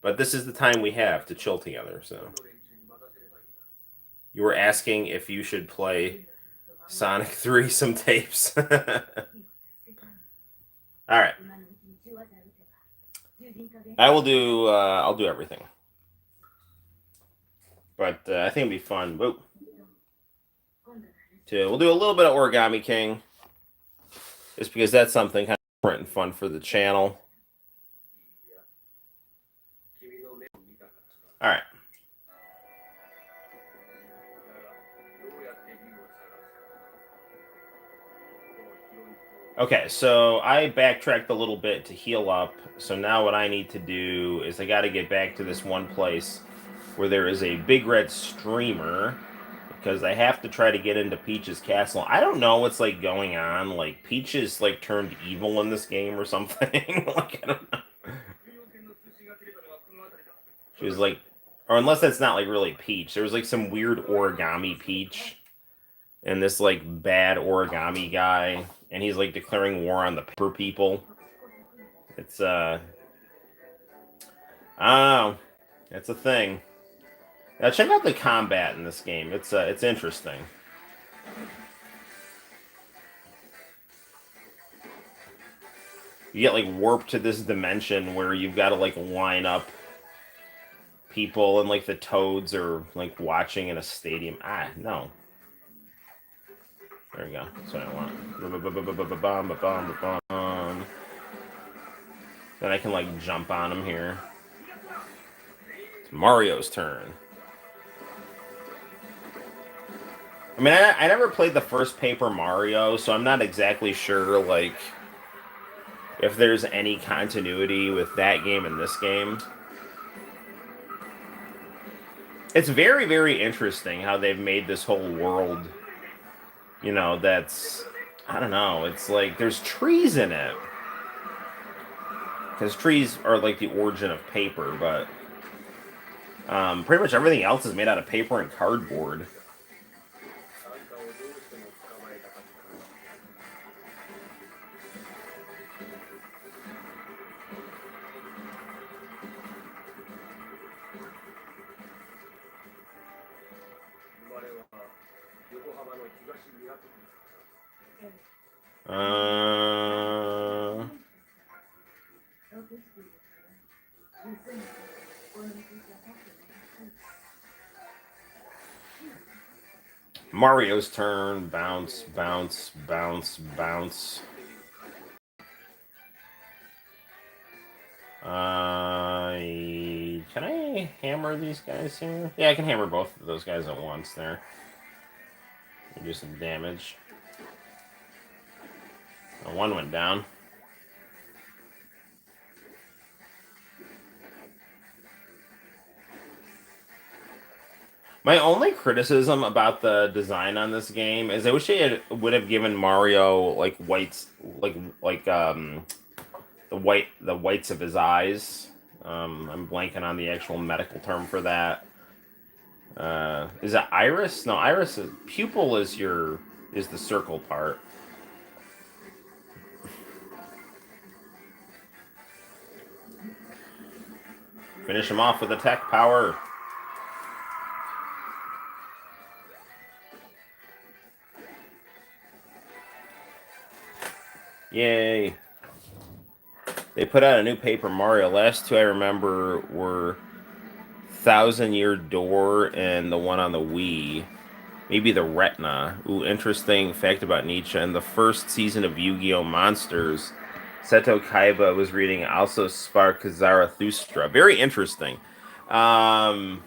But this is the time we have to chill together, so. You were asking if you should play Sonic 3 some tapes. All right. I'll do everything. But I think it'll be fun. We'll do a little bit of Origami King, just because that's something kind of different and fun for the channel. All right. Okay, so I backtracked a little bit to heal up. So now what I need to do is I got to get back to this one place where there is a big red streamer, because I have to try to get into Peach's castle. I don't know what's like going on. Like Peach is like turned evil in this game or something. Like I don't know. She was like, or unless that's not like really Peach. There was like some weird origami Peach, and this like bad origami guy, and he's like declaring war on the paper people. It's oh, it's a thing. Now check out the combat in this game. It's interesting. You get like warped to this dimension where you've got to like line up people, and like the toads are like watching in a stadium. No. There we go. That's what I want. Then I can like jump on him here. It's Mario's turn. I mean, I never played the first Paper Mario, so I'm not exactly sure like if there's any continuity with that game and this game. It's very, very interesting how they've made this whole world, you know, that's, I don't know, it's like there's trees in it. Because trees are like the origin of paper, but pretty much everything else is made out of paper and cardboard. Mario's turn. Bounce, bounce, bounce, bounce. Can I hammer these guys here? Yeah, I can hammer both of those guys at once there. Do some damage. Oh, one went down. My only criticism about the design on this game is I wish would have given Mario like whites, like like the whites of his eyes. I'm blanking on the actual medical term for that. Is it iris? No, iris is pupil is the circle part. Finish him off with attack power. Yay! They put out a new Paper Mario. Last two I remember were Thousand Year Door and the one on the Wii. Maybe the Retina. Ooh, interesting fact about Nietzsche. In the first season of Yu-Gi-Oh! Monsters, Seto Kaiba was reading Also Spark Zarathustra. Very interesting. Um,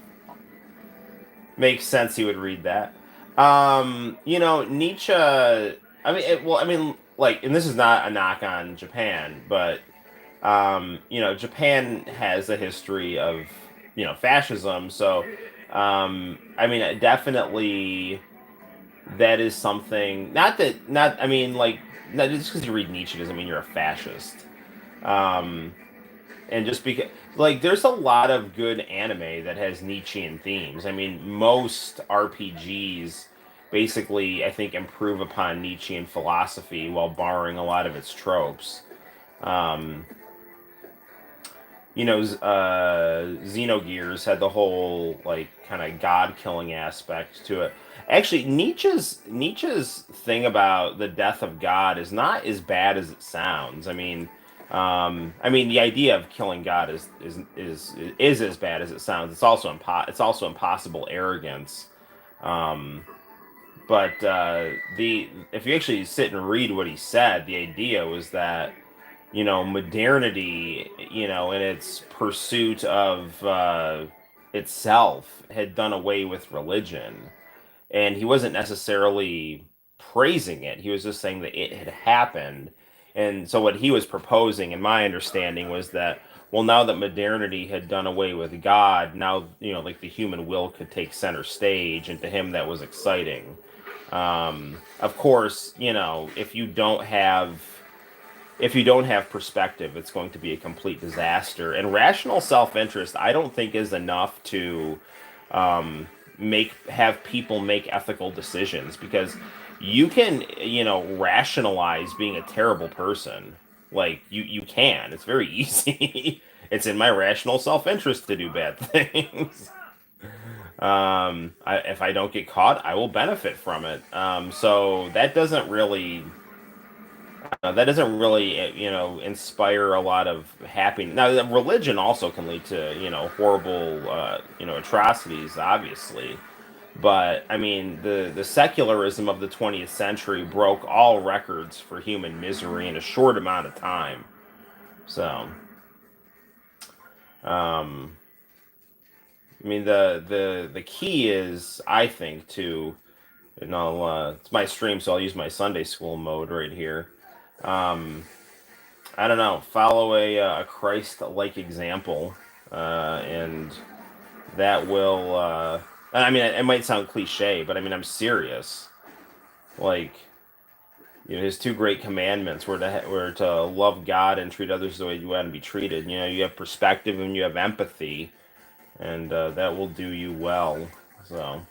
Makes sense he would read that. Nietzsche. I mean, like, and this is not a knock on Japan, but Japan has a history of fascism. So, I mean, definitely that is something. Not that, not. I mean, like, not just because you read Nietzsche doesn't mean you're a fascist. Um, and just because, like, there's a lot of good anime that has Nietzschean themes. I mean, most RPGs basically, I think, improve upon Nietzschean philosophy while borrowing a lot of its tropes. Um, Xenogears had the whole like kind of god killing aspect to it. Actually, Nietzsche's thing about the death of God is not as bad as it sounds. I mean, the idea of killing God is as bad as it sounds. It's also impossible arrogance. Um, but the if you actually sit and read what he said, the idea was that modernity, in its pursuit of itself, had done away with religion. And he wasn't necessarily praising it. He was just saying that it had happened. And so, what he was proposing, in my understanding, was that, well, now that modernity had done away with God, now, like the human will could take center stage. And to him, that was exciting. Of course, if you don't have perspective, it's going to be a complete disaster. And rational self-interest, I don't think, is enough to make have people make ethical decisions because you can, rationalize being a terrible person. Like you can. It's very easy. It's in my rational self-interest to do bad things. If I don't get caught, I will benefit from it. So that doesn't really inspire a lot of happiness. Now religion also can lead to horrible atrocities, obviously, but I mean the secularism of the 20th century broke all records for human misery in a short amount of time. So um I mean the key is, I think, to it's my stream, so I'll use my Sunday school mode right here. um I don't know, follow a Christ-like example, and that will. I mean, it might sound cliche, but I mean, I'm serious. Like, his two great commandments were to love God and treat others the way you want to be treated. You have perspective and you have empathy, and that will do you well. So,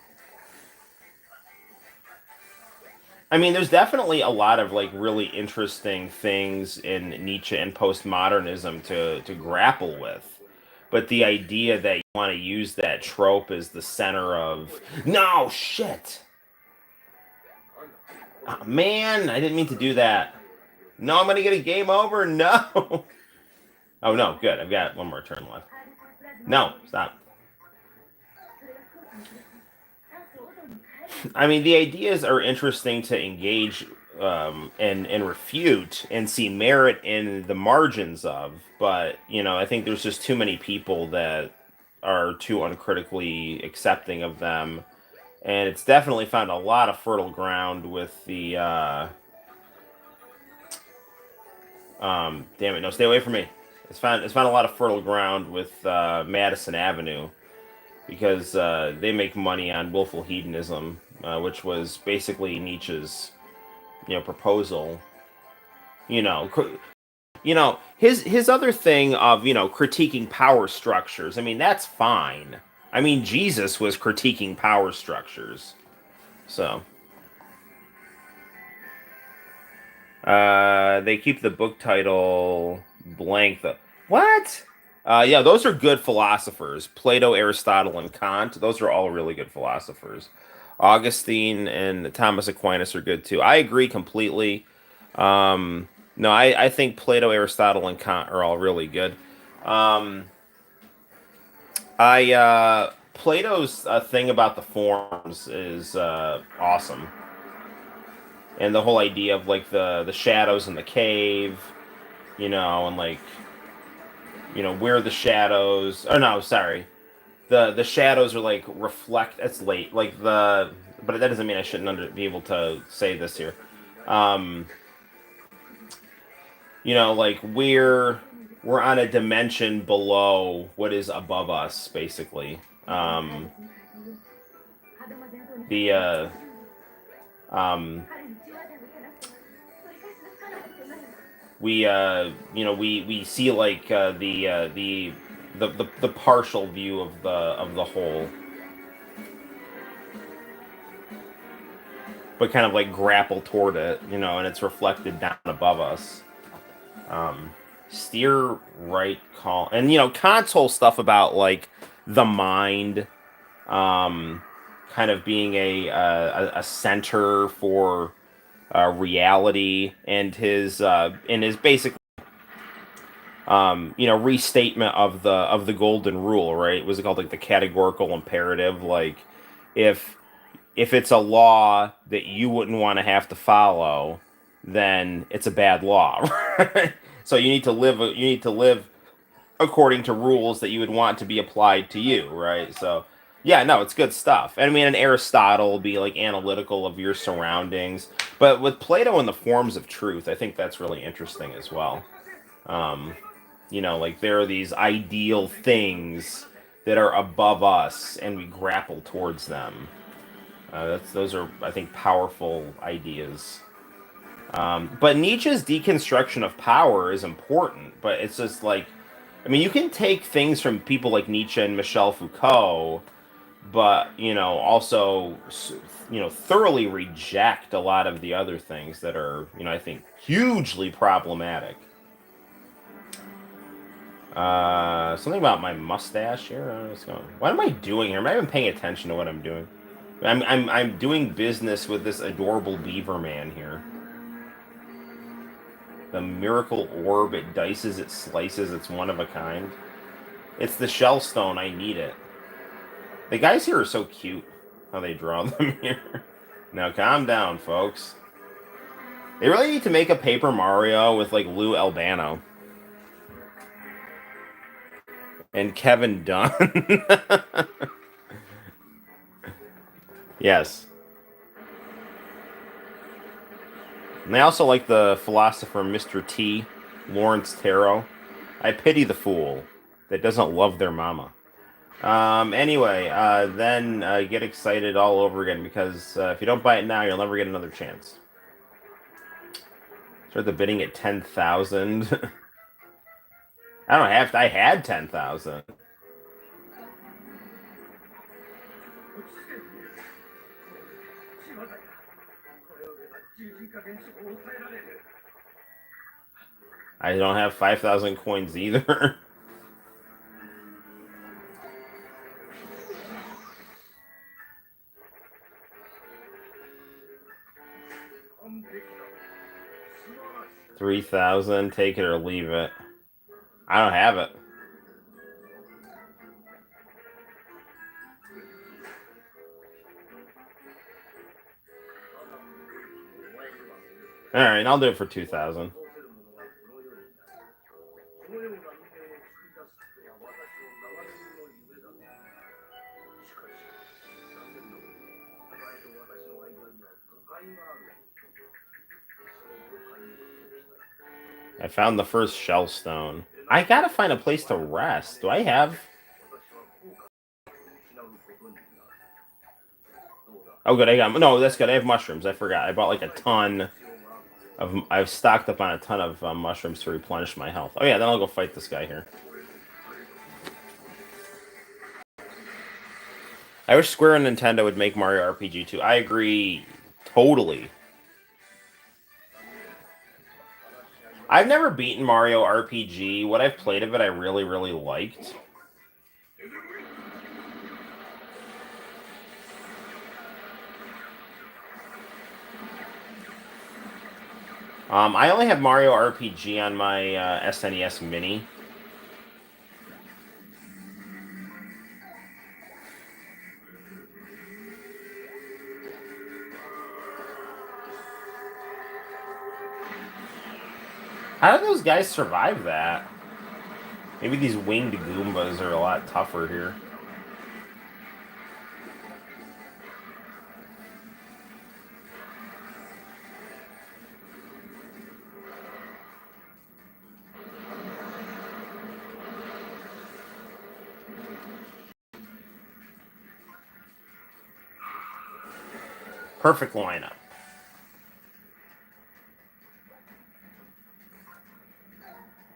I mean, there's definitely a lot of like really interesting things in Nietzsche and postmodernism to grapple with. But the idea that you want to use that trope as the center of no shit, oh, man, I didn't mean to do that. No, I'm gonna get a game over. No. Oh no, good. I've got one more turn left. No, stop. I mean, the ideas are interesting to engage and refute and see merit in the margins of, but I think there's just too many people that are too uncritically accepting of them, and it's definitely found a lot of fertile ground with the. Damn it! No, stay away from me. It's found a lot of fertile ground with Madison Avenue. because they make money on willful hedonism, which was basically Nietzsche's proposal. You know, his other thing of critiquing power structures. I mean, that's fine. I mean, Jesus was critiquing power structures. So they keep the book title blank. What? Yeah, those are good philosophers. Plato, Aristotle, and Kant. Those are all really good philosophers. Augustine and Thomas Aquinas are good too. I agree completely. No, I think Plato, Aristotle, and Kant are all really good. Um, I Plato's thing about the forms is awesome, and the whole idea of like the shadows in the cave, and like where the shadows. Oh no, sorry, the shadows are like reflect. It's late, like but that doesn't mean I shouldn't be able to say this here. Um, like we're on a dimension below what is above us, basically. The um, we see like the partial view of the whole, but kind of like grapple toward it, and it's reflected down above us. Um, Steer right call, and Kant's whole stuff about like the mind, um, kind of being a center for reality, and his basic restatement of the golden rule, right? Was it called like the categorical imperative? Like if it's a law that you wouldn't want to have to follow, then it's a bad law. Right? So you need to live according to rules that you would want to be applied to you, right? So yeah, no, it's good stuff. And I mean, and Aristotle will be like analytical of your surroundings, but with Plato and the forms of truth, I think that's really interesting as well. Um, like there are these ideal things that are above us, and we grapple towards them. Those are, I think, powerful ideas. But Nietzsche's deconstruction of power is important, but it's just like, I mean, you can take things from people like Nietzsche and Michel Foucault, but also thoroughly reject a lot of the other things that are, I think, hugely problematic. Something about my mustache here. What's going? What am I doing here? I'm not even paying attention to what I'm doing. I'm doing business with this adorable beaver man here. The miracle orb. It dices. It slices. It's one of a kind. It's the shell stone. I need it. The guys here are so cute. How they draw them here. Now calm down, folks. They really need to make a Paper Mario with like Lou Albano and Kevin Dunn. Yes. And they also like the philosopher Mr. T, Lawrence Tarot. I pity the fool that doesn't love their mama. Anyway, then get excited all over again, because if you don't buy it now, you'll never get another chance. Start the bidding at 10,000. I don't have to. I had 10,000. I don't have 5,000 coins either. 3,000. Take it or leave it. I don't have it. All right, I'll do it for 2,000. I found the first shell stone. I gotta find a place to rest. Do I have? Oh, good. I got no. That's good. I have mushrooms. I forgot. I bought like a ton of. I've stocked up on a ton of mushrooms to replenish my health. Oh yeah, then I'll go fight this guy here. I wish Square and Nintendo would make Mario RPG too. I agree totally. I've never beaten Mario RPG. What I've played of it, I really, really liked. I only have Mario RPG on my SNES Mini. How did those guys survive that? Maybe these winged Goombas are a lot tougher here. Perfect lineup.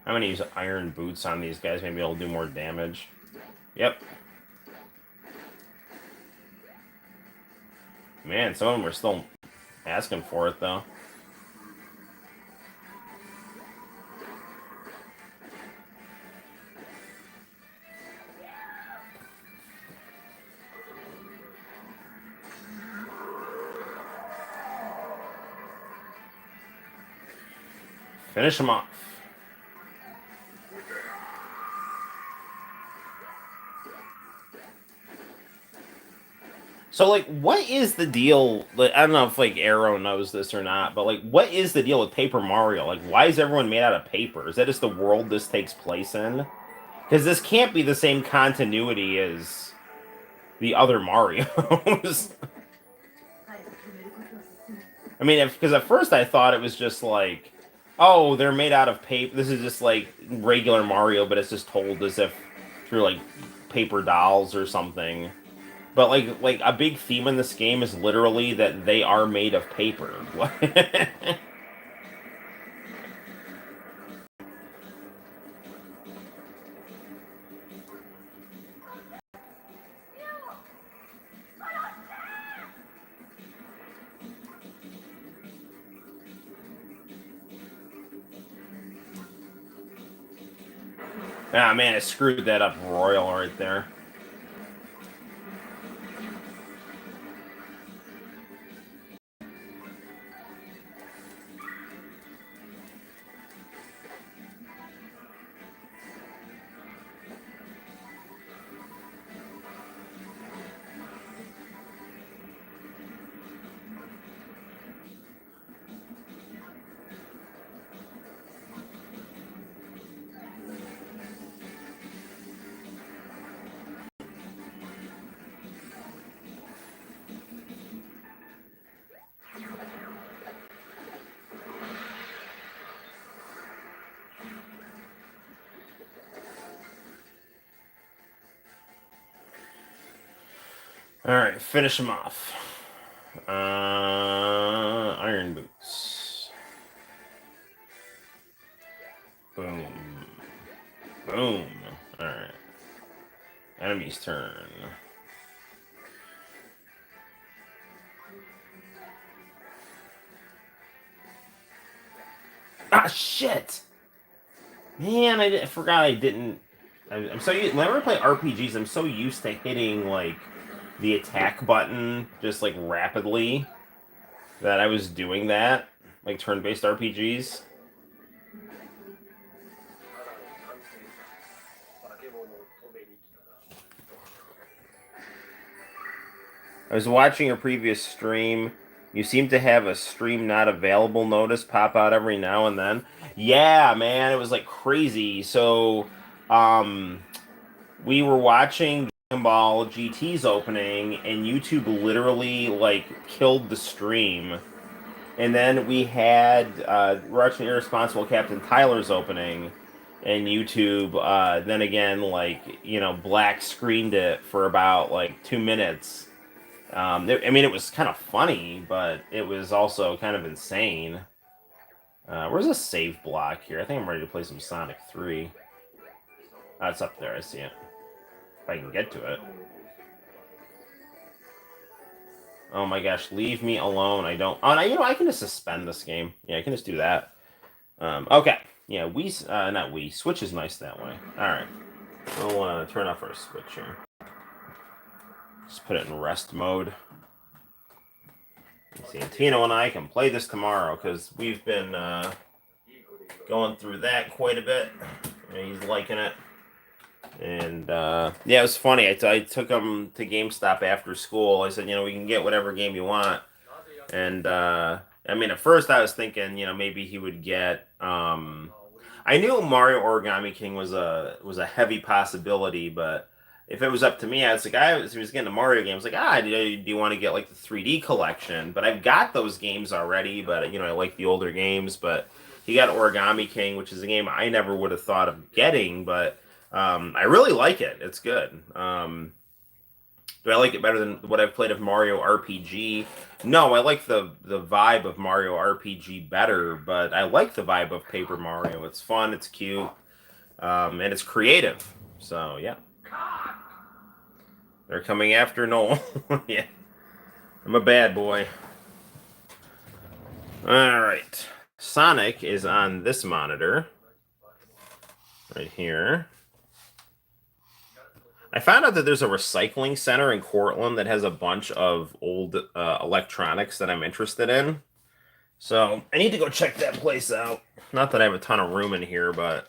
I'm gonna use iron boots on these guys. Maybe it'll do more damage. Yep. Man, some of them are still asking for it though. Finish them off. So, like, what is the deal? Like, I don't know if like Arrow knows this or not, but like, what is the deal with Paper Mario? Like, why is everyone made out of paper? Is that just the world this takes place in? Because this can't be the same continuity as the other Mario's. I mean, because at first I thought it was just like, oh, they're made out of paper. This is just like regular Mario, but it's just told as if through like paper dolls or something. But like a big theme in this game is literally that they are made of paper. Ah man, I screwed that up royal right there. All right, finish him off. Iron boots. Boom. Boom. All right. Enemy's turn. Ah, shit! Man, I forgot I didn't. I'm so whenever I play RPGs, I'm so used to hitting like the attack button just like rapidly that I was doing that like turn-based RPGs. I was watching a previous stream. You seem to have a stream not available notice pop out every now and then. Yeah, man, it was like crazy. So, um, we were watching Dragon Ball GT's opening, and YouTube literally like killed the stream. And then we had we're watching Irresponsible Captain Tyler's opening, and YouTube. Then again, like black screened it for about like 2 minutes, I mean, it was kind of funny, but it was also kind of insane. Where's a save block here? I think I'm ready to play some Sonic 3. Oh, it's up there. I see it. If I can get to it. Oh my gosh, leave me alone. I don't... Oh, I can just suspend this game. Yeah, I can just do that. Okay. Yeah, not Wii. Switch is nice that way. Alright. I'll turn off our Switch here. Just put it in rest mode. See, and Tino and I can play this tomorrow, because we've been going through that quite a bit. He's liking it. And, yeah, it was funny. I took him to GameStop after school. I said, we can get whatever game you want. And, I mean, at first I was thinking, maybe he would get, I knew Mario Origami King was a heavy possibility, but if it was up to me, I was like, if he was getting a Mario game, I was like, do you want to get like the 3D collection? But I've got those games already, but I like the older games. But he got Origami King, which is a game I never would have thought of getting, but I really like it. It's good. Do I like it better than what I've played of Mario RPG? No, I like the vibe of Mario RPG better, but I like the vibe of Paper Mario. It's fun, it's cute, and it's creative. So, yeah. They're coming after Noel. Yeah. I'm a bad boy. Alright. Sonic is on this monitor. Right here. I found out that there's a recycling center in Cortland that has a bunch of old electronics that I'm interested in. So I need to go check that place out. Not that I have a ton of room in here, but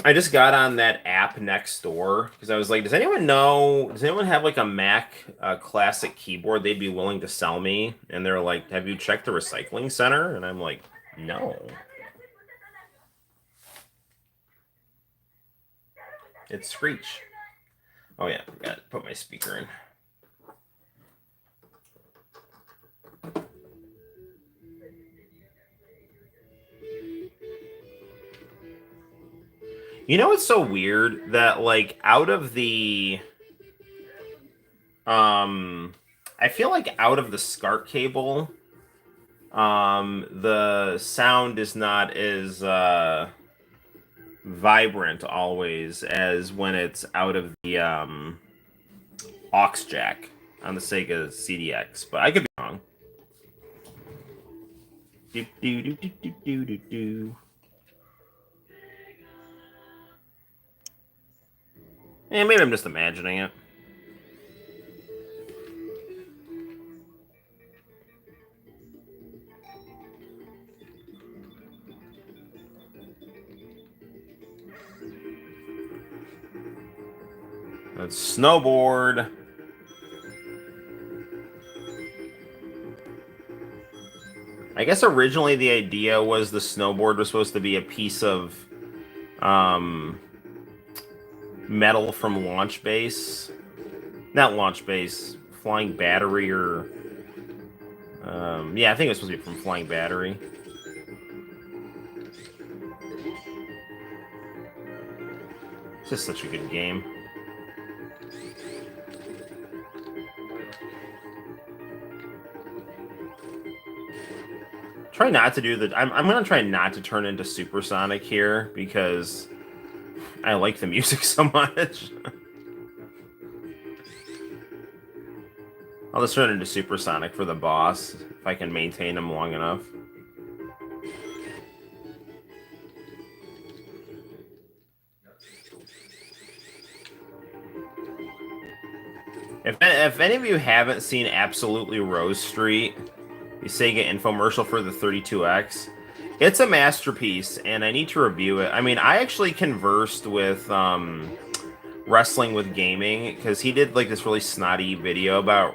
I just got on that app next door because I was like, does anyone have like a Mac classic keyboard they'd be willing to sell me? And they're like, have you checked the recycling center? And I'm like, no. It's Screech. Oh yeah, got to put my speaker in. It's so weird that like out of the I feel like out of the SCART cable the sound is not as vibrant always as when it's out of the aux jack on the Sega CDX, but I could be wrong. Do do do do do do do do. Maybe I'm just imagining it. Let's snowboard. I guess originally the idea was the snowboard was supposed to be a piece of metal from Launch Base. Not Launch Base, Flying Battery or... yeah, I think it was supposed to be from Flying Battery. It's just such a good game. Try not to do the... I'm going to try not to turn into Supersonic here, because I like the music so much. I'll just turn into Supersonic for the boss, if I can maintain him long enough. If any of you haven't seen Absolutely Rose Street, the Sega infomercial for the 32X, it's a masterpiece, and I need to review it. I mean, I actually conversed with Wrestling with Gaming, because he did like this really snotty video about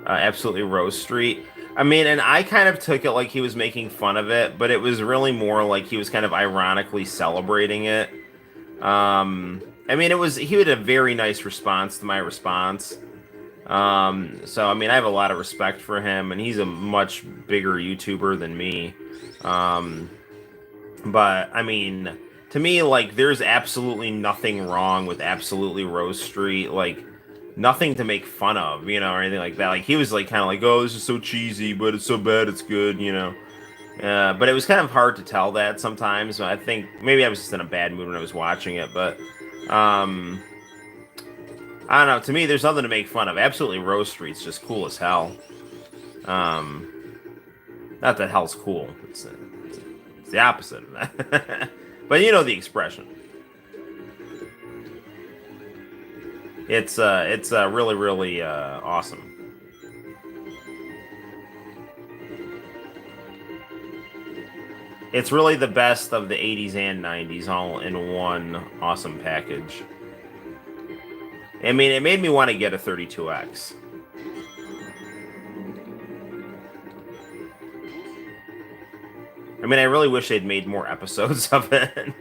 Absolutely Rose Street. I mean, and I kind of took it like he was making fun of it, but it was really more like he was kind of ironically celebrating it. I mean, he had a very nice response to my response. So, I mean, I have a lot of respect for him, and he's a much bigger YouTuber than me. But, I mean, to me, like, there's absolutely nothing wrong with Absolutely Rose Street. Like, nothing to make fun of, you know, or anything like that. Like he was like kind of like, oh, this is so cheesy, but it's so bad, it's good, you know. But it was kind of hard to tell that sometimes. I think maybe I was just in a bad mood when I was watching it, but um, I don't know. To me, there's nothing to make fun of. Absolutely, Rose Street's just cool as hell. Um, Not that hell's cool. It's the opposite of that. But you know the expression. It's really really awesome. It's really the best of the 80s and 90s all in one awesome package. I mean, it made me want to get a 32X. I mean, I really wish they'd made more episodes of it.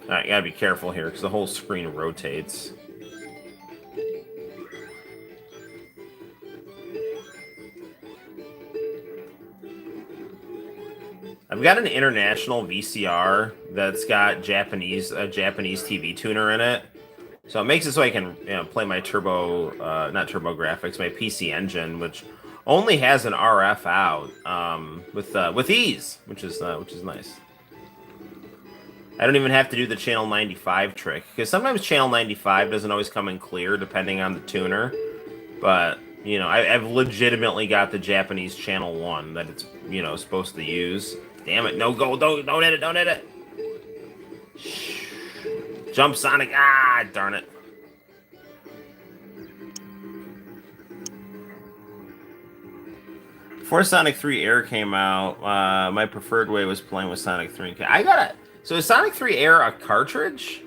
Alright, gotta be careful here, because the whole screen rotates. I've got an international VCR that's got a Japanese TV tuner in it. So it makes it so I can play my not Turbo Graphics, my PC Engine, which only has an RF out with ease, which is nice. I don't even have to do the channel 95 trick because sometimes channel 95 doesn't always come in clear depending on the tuner. But you know, I've legitimately got the Japanese channel 1 that it's supposed to use. Damn it! No, don't hit it! Don't hit it! Shh. Jump, Sonic! Ah, darn it! Before Sonic 3 Air came out, my preferred way was playing with Sonic 3. I got it. So is Sonic 3 Air a cartridge?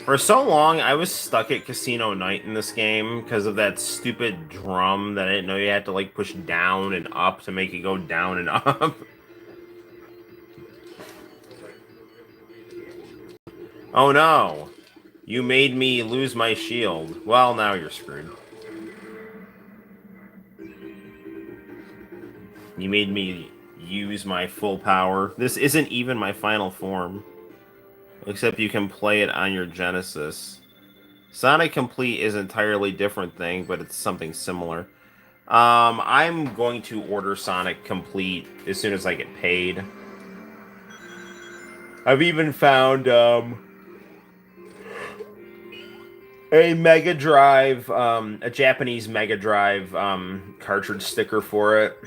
For so long, I was stuck at Casino Night in this game because of that stupid drum that I didn't know you had to like push down and up to make it go down and up. Oh no! You made me lose my shield. Well, now you're screwed. You made me use my full power. This isn't even my final form. Except you can play it on your Genesis. Sonic Complete is an entirely different thing, but it's something similar. I'm going to order Sonic Complete as soon as I get paid. I've even found a Mega Drive, a Japanese Mega Drive cartridge sticker for it.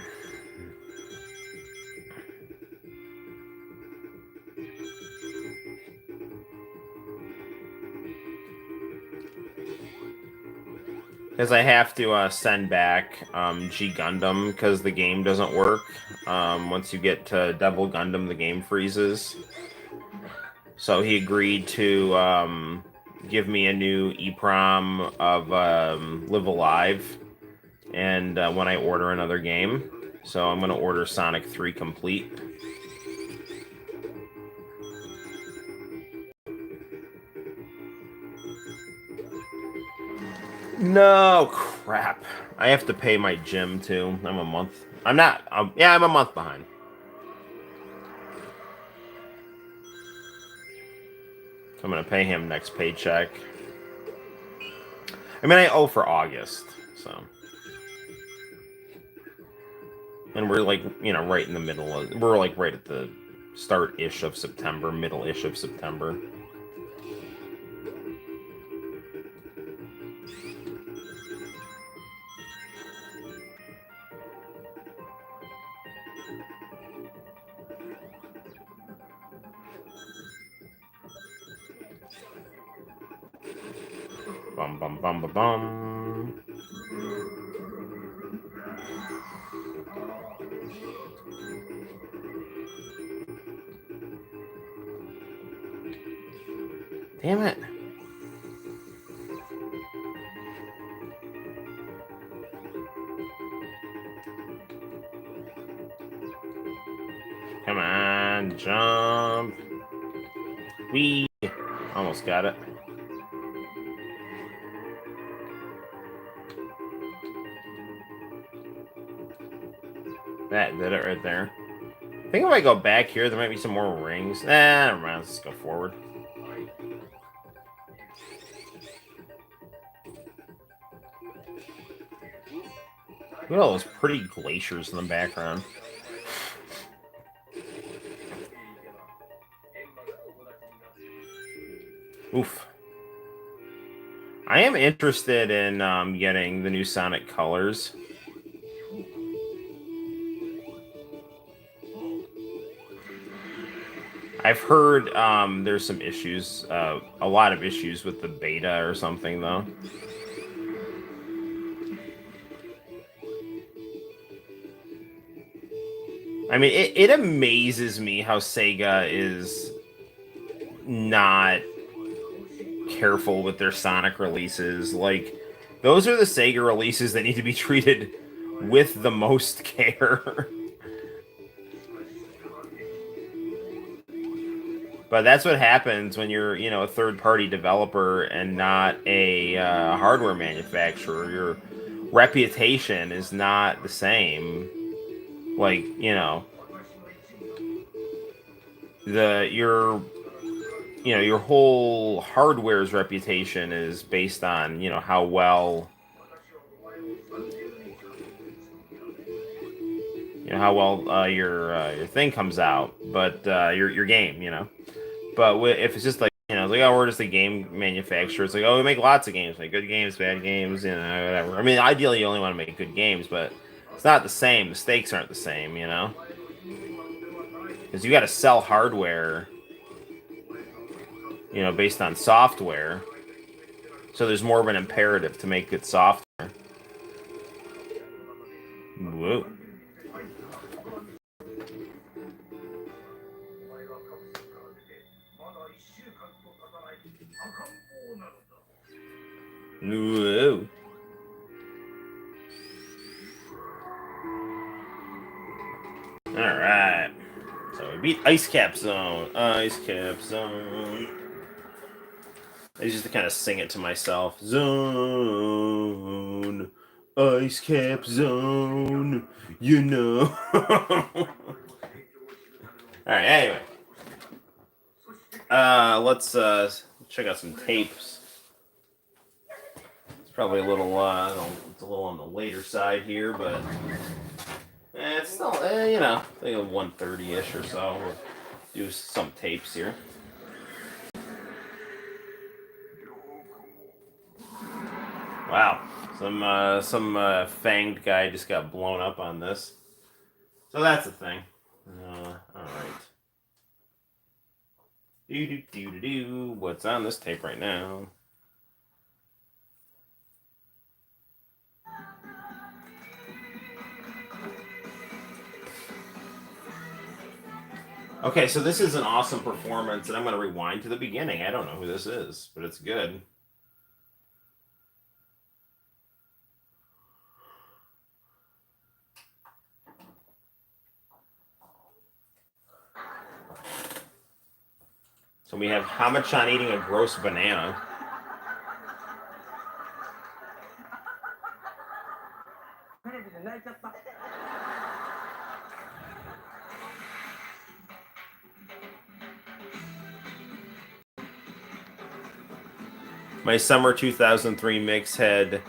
Because I have to send back G Gundam because the game doesn't work. Once you get to Double Gundam, the game freezes. So he agreed to give me a new EEPROM of Live Alive, and when I order another game. So I'm going to order Sonic 3 Complete. No, crap. I have to pay my gym, too. I'm a month. I'm not. Yeah, I'm a month behind. I'm going to pay him next paycheck. I mean, I owe for August, so. And we're like, right in the middle of. We're like right at the start-ish of September, middle-ish of September. Bum bum bum bum bum. Damn it. Come on, jump. Wee. Almost got it. That did it right there. I think if I go back here, there might be some more rings. Nah, never mind. Let's just go forward. Look at all those pretty glaciers in the background. Oof. I am interested in getting the new Sonic colors. I've heard there's some issues, a lot of issues with the beta or something, though. I mean, it amazes me how Sega is not careful with their Sonic releases. Like, those are the Sega releases that need to be treated with the most care. But that's what happens when you're, a third-party developer and not a hardware manufacturer. Your reputation is not the same. Like, the your whole hardware's reputation is based on how well your thing comes out, but your game, But if it's just like it's like, oh, we're just a game manufacturer. It's like, oh, we make lots of games, make good games, bad games, whatever. I mean, ideally, you only want to make good games, but it's not the same. The stakes aren't the same, because you got to sell hardware, based on software. So there's more of an imperative to make good software. Whoa. Whoa. Alright. So we beat Ice Cap Zone. Ice Cap Zone. I used to kind of sing it to myself. Zone. Ice Cap Zone. Alright, anyway. Let's check out some tapes. It's probably a little it's a little on the later side here, but it's still I think 1:30-ish or so. We'll do some tapes here. Wow, some fanged guy just got blown up on this. So that's the thing. All right. Do. What's on this tape right now? Okay, so this is an awesome performance, and I'm going to rewind to the beginning. I don't know who this is, but it's good. So we have Hamachan eating a gross banana. My summer 2003 mix had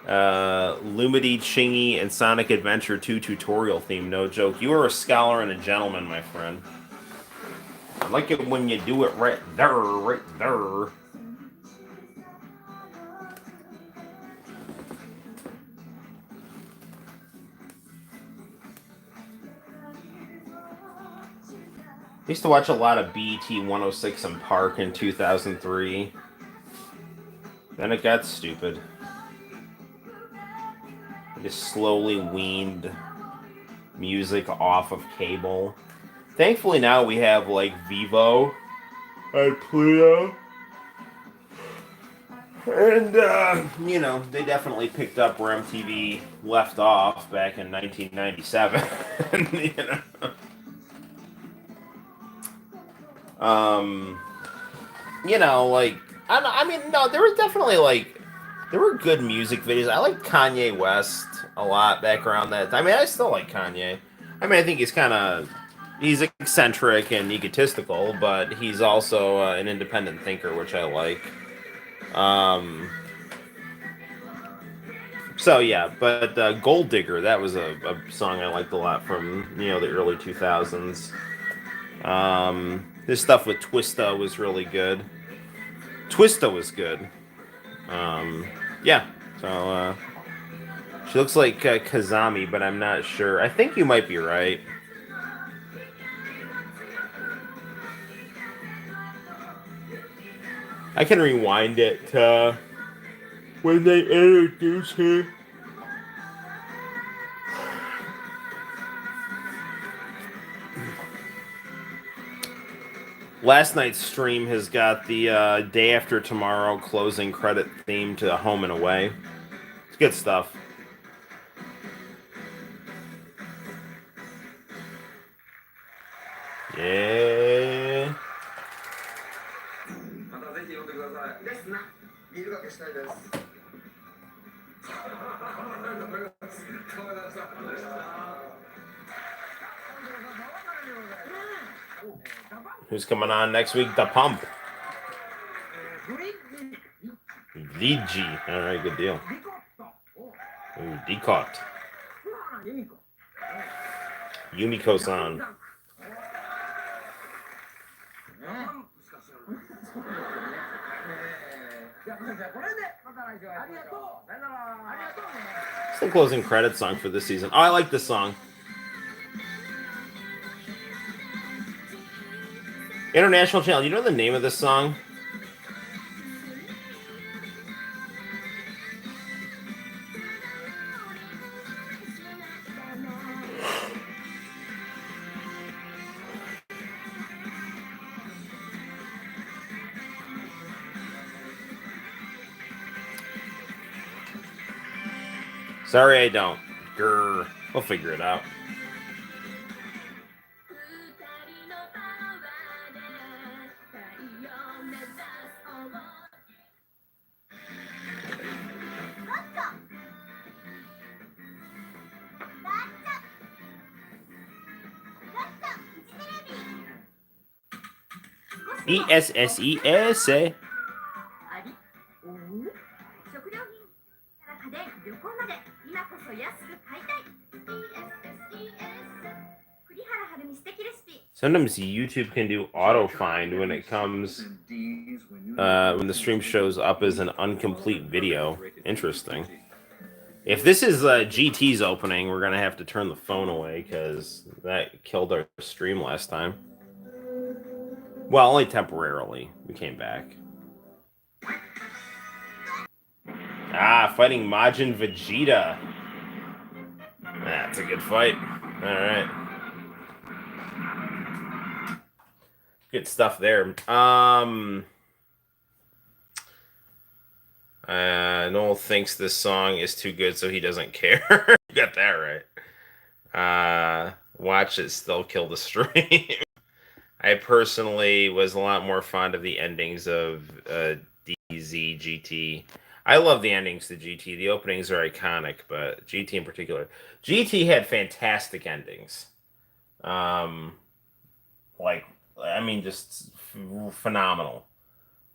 Lumity, Chingy, and Sonic Adventure 2 tutorial theme. No joke. You are a scholar and a gentleman, my friend. I like it when you do it right there, right there. I used to watch a lot of BET 106 and Park in 2003. Then it got stupid. I just slowly weaned music off of cable. Thankfully now we have like Vivo and Pluto. And, you know, they definitely picked up where MTV left off back in 1997. You know? You know, like, I mean, no, there was definitely, like, there were good music videos. I like Kanye West a lot back around that. I mean, I still like Kanye. I mean, I think he's eccentric and egotistical, but he's also an independent thinker, which I like. Um, so yeah, but Gold Digger, that was a song I liked a lot from, you know, the early 2000s. His stuff with Twista was really good. Twista was good. Yeah, so she looks like Kazami, but I'm not sure. I think you might be right. I can rewind it to when they introduce her. Last night's stream has got the Day After Tomorrow closing credit theme to Home and Away. It's good stuff. Yeah. Who's coming on next week? The Pump. VG. All right, good deal. Ooh, Decaught. Yumiko-san. It's the closing credits song for this season. Oh, I like this song. International Channel. You know the name of this song? Sorry, I don't. Grr. We'll figure it out. ESSESA. Sometimes YouTube can do auto find when it comes when the stream shows up as an incomplete video. Interesting. If this is GT's opening, we're gonna have to turn the phone away because that killed our stream last time. Well, only temporarily. We came back. Ah, fighting Majin Vegeta. That's a good fight. All right. Good stuff there. Noel thinks this song is too good, so he doesn't care. You got that right. Watch it still kill the stream. I personally was a lot more fond of the endings of DZ, GT. I love the endings to GT. The openings are iconic, but GT in particular. GT had fantastic endings. Just phenomenal.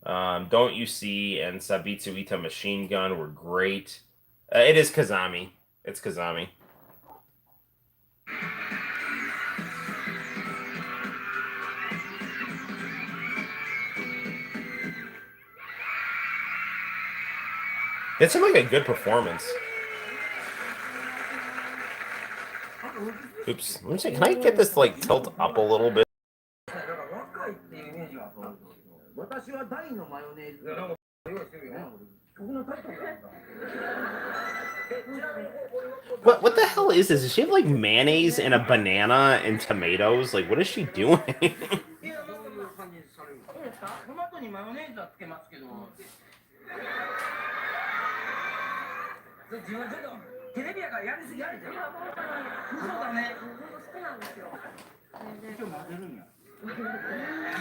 Don't You See and Sabitsu Ita Machine Gun were great. It is Kazami. It's Kazami. It seemed like a good performance. Oops. Let me see. Can I get this to like tilt up a little bit? What the hell is this? Does she have like mayonnaise and a banana and tomatoes? Like, what is she doing?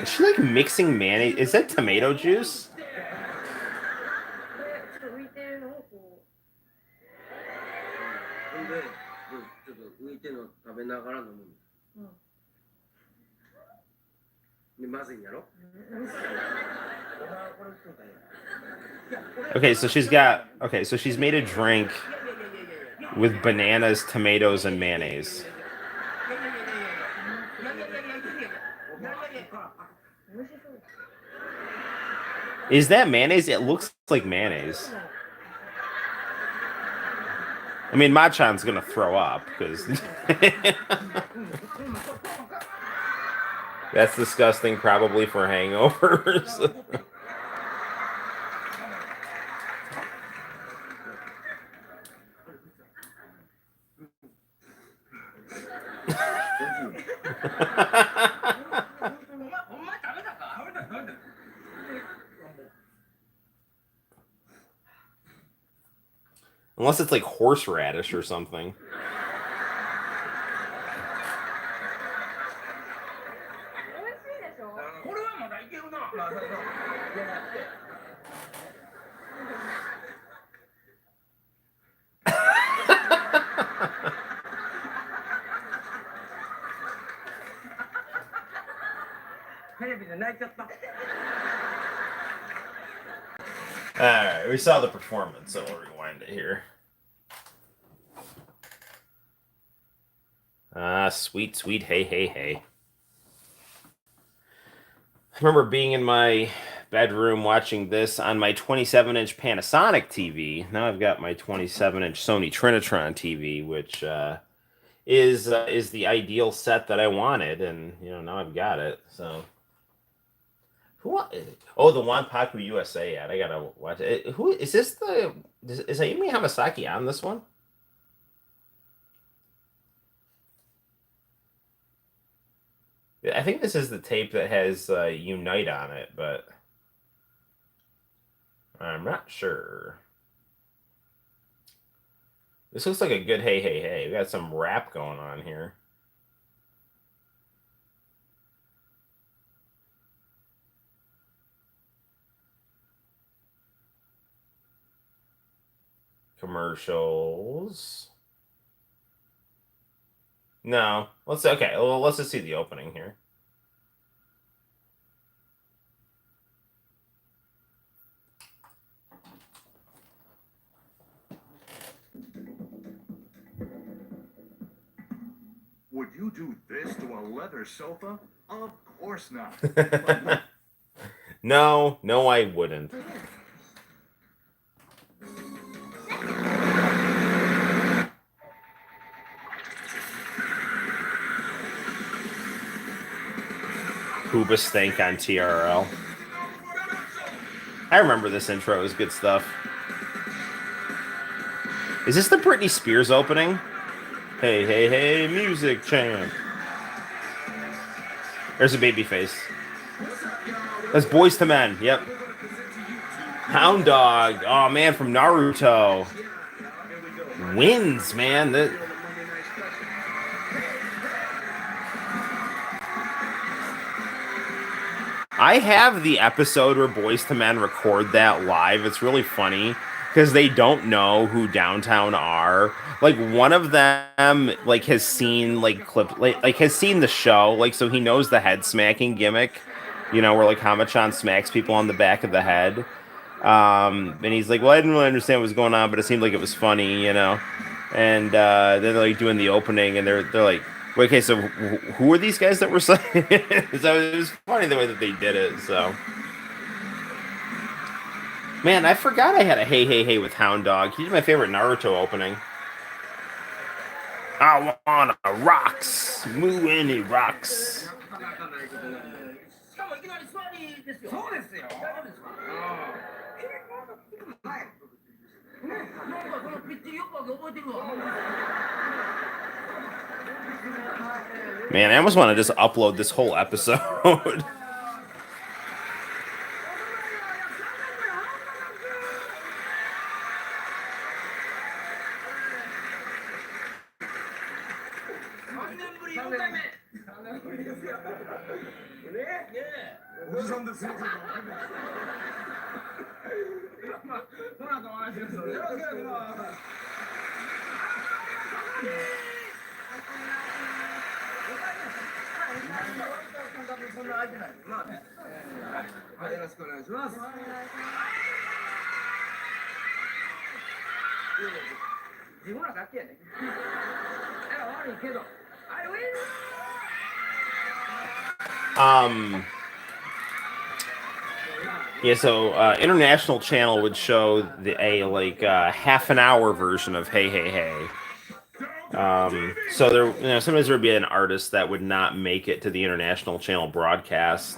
Is she like mixing mayonnaise? Is that tomato juice? Okay, so she's made a drink with bananas, tomatoes, and mayonnaise. Is that mayonnaise? It looks like mayonnaise. I mean, Machan's gonna throw up because that's disgusting, probably for hangovers. Unless it's like horseradish or something. Alright, we saw the performance, so we'll rewind it here. Ah, sweet, sweet, hey, hey, hey. I remember being in my bedroom watching this on my 27-inch Panasonic TV. Now I've got my 27-inch Sony Trinitron TV, which is the ideal set that I wanted, and now I've got it. So, oh, the Wanpaku USA ad. I gotta watch it. Who is this? Is Ayumi Hamasaki on this one? I think this is the tape that has Unite on it, but I'm not sure. This looks like a good hey, hey, hey. We got some rap going on here. Commercials. No. Let's just see the opening here. Would you do this to a leather sofa? Of course not. No, I wouldn't. Hoobastank on TRL. I remember this intro. It was good stuff. Is this the Britney Spears opening? Hey, hey, hey, music champ. There's a baby face. That's Boys to Men. Yep. Hound Dog. Oh, man, from Naruto. Wins, man. I have the episode where Boys to Men record that live. It's really funny because they don't know who Downtown are. Like, one of them has seen has seen the show, so he knows the head smacking gimmick, where Hama-chan smacks people on the back of the head. And he's like, well, I didn't really understand what was going on, but it seemed like it was funny, And then they're doing the opening, and they're like, wait, okay, so who are these guys that were saying? So it was funny the way that they did it. So, man, I forgot I had a hey hey hey with Hound Dog. He's my favorite Naruto opening. I wanna rocks, moo any rocks. もいきなり座りですよ。そうですよ。大丈夫ですか？はい。ね、なんかそのピッチリよく覚えてるわ。Man, I almost want to just upload this whole episode. Yeah, so international channel would show half an hour version of Hey Hey Hey. So sometimes there would be an artist that would not make it to the international channel broadcast.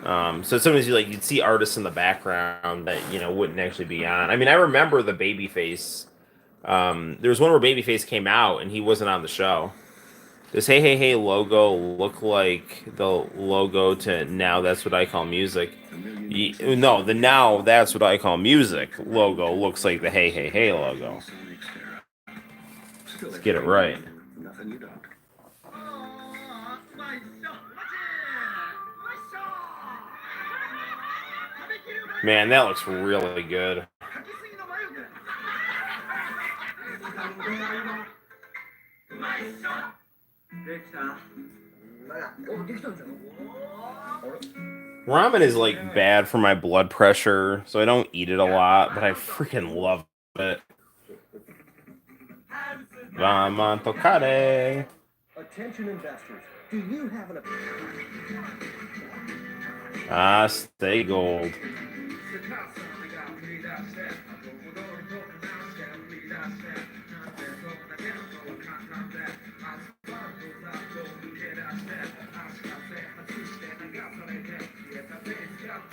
So sometimes you'd see artists in the background that wouldn't actually be on. I mean, I remember the Babyface. There was one where Babyface came out and he wasn't on the show. Does Hey Hey Hey logo look like the logo to Now That's What I Call Music? No, the Now That's What I Call Music logo looks like the Hey Hey Hey logo. Let's get it right. Man, that looks really good. Ramen is like bad for my blood pressure, so I don't eat it a lot, but I freaking love it. Ramen tocare. Attention investors, do you have an Stay gold.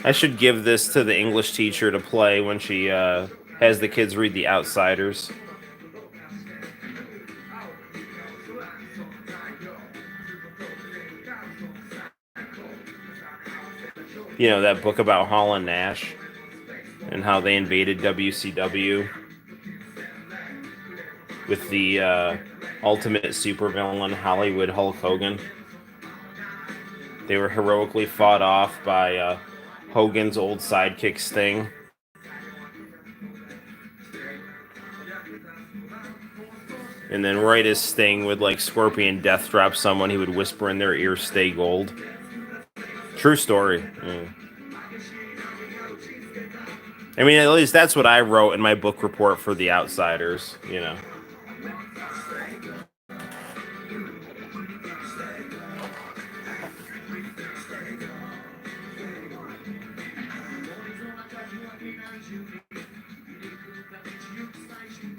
I should give this to the English teacher to play when she has the kids read The Outsiders. That book about Hall and Nash and how they invaded WCW with the ultimate supervillain Hollywood Hulk Hogan. They were heroically fought off by Hogan's old sidekick Sting. And then right as Sting would Scorpion death drop someone, he would whisper in their ear, "Stay gold." True story. Yeah. I mean, at least that's what I wrote in my book report for The Outsiders,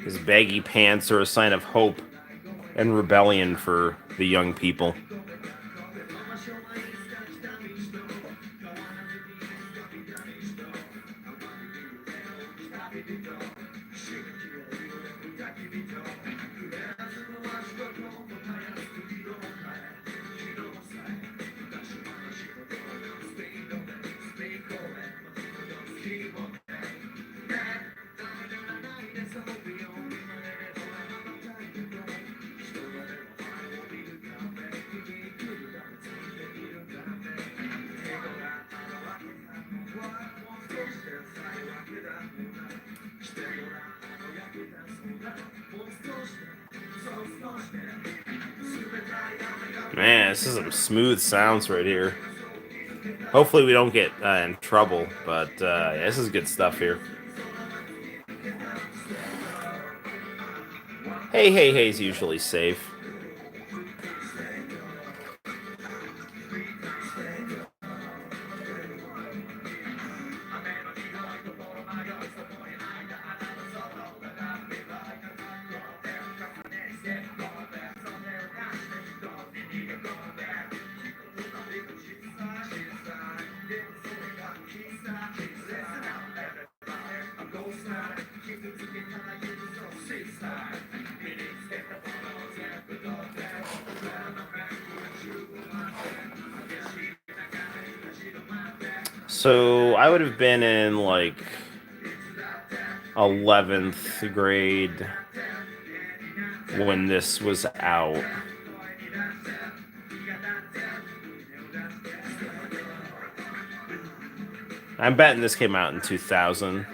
His baggy pants are a sign of hope and rebellion for the young people. Man, this is some smooth sounds right here. Hopefully we don't get in trouble, but yeah, this is good stuff here. Hey, hey, hey's usually safe. So I would have been in like 11th grade when this was out. I'm betting this came out in 2000.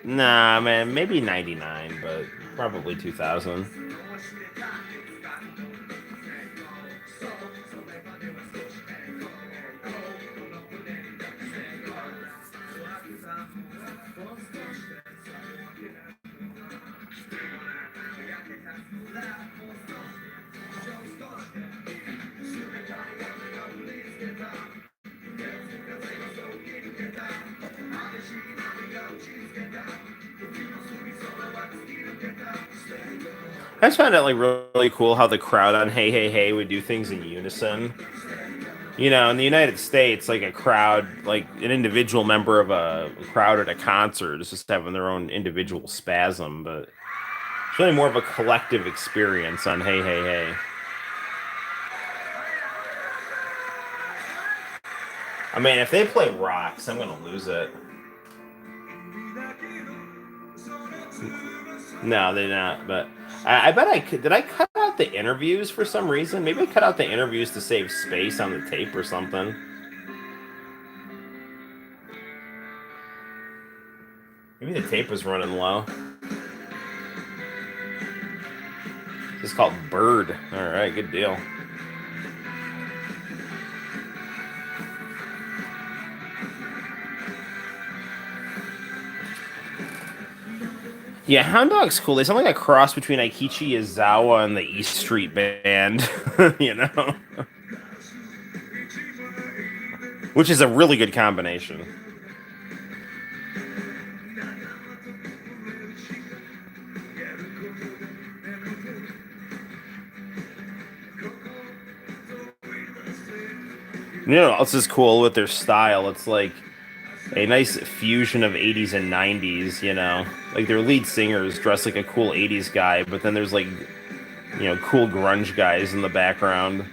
Nah, man, maybe 99, but probably 2000. I just found it like really cool how the crowd on Hey Hey Hey would do things in unison. You know, in the United States, like a crowd, like an individual member of a crowd at a concert is just having their own individual spasm, but it's really more of a collective experience on Hey Hey Hey. I mean, if they play rocks, I'm gonna lose it. No, they're not. But I bet I could. Did I cut out the interviews for some reason? Maybe I cut out the interviews to save space on the tape or something. Maybe the tape was running low. It's called Bird. All right, good deal. Yeah, Hound Dog's cool. They sound like a cross between Aikichi Izawa and the East Street Band, you know? Which is a really good combination. You know what else is cool with their style? It's like a nice fusion of 80s and 90s, you know? Like their lead singer is dressed like a cool 80s guy, but then there's like, you know, cool grunge guys in the background.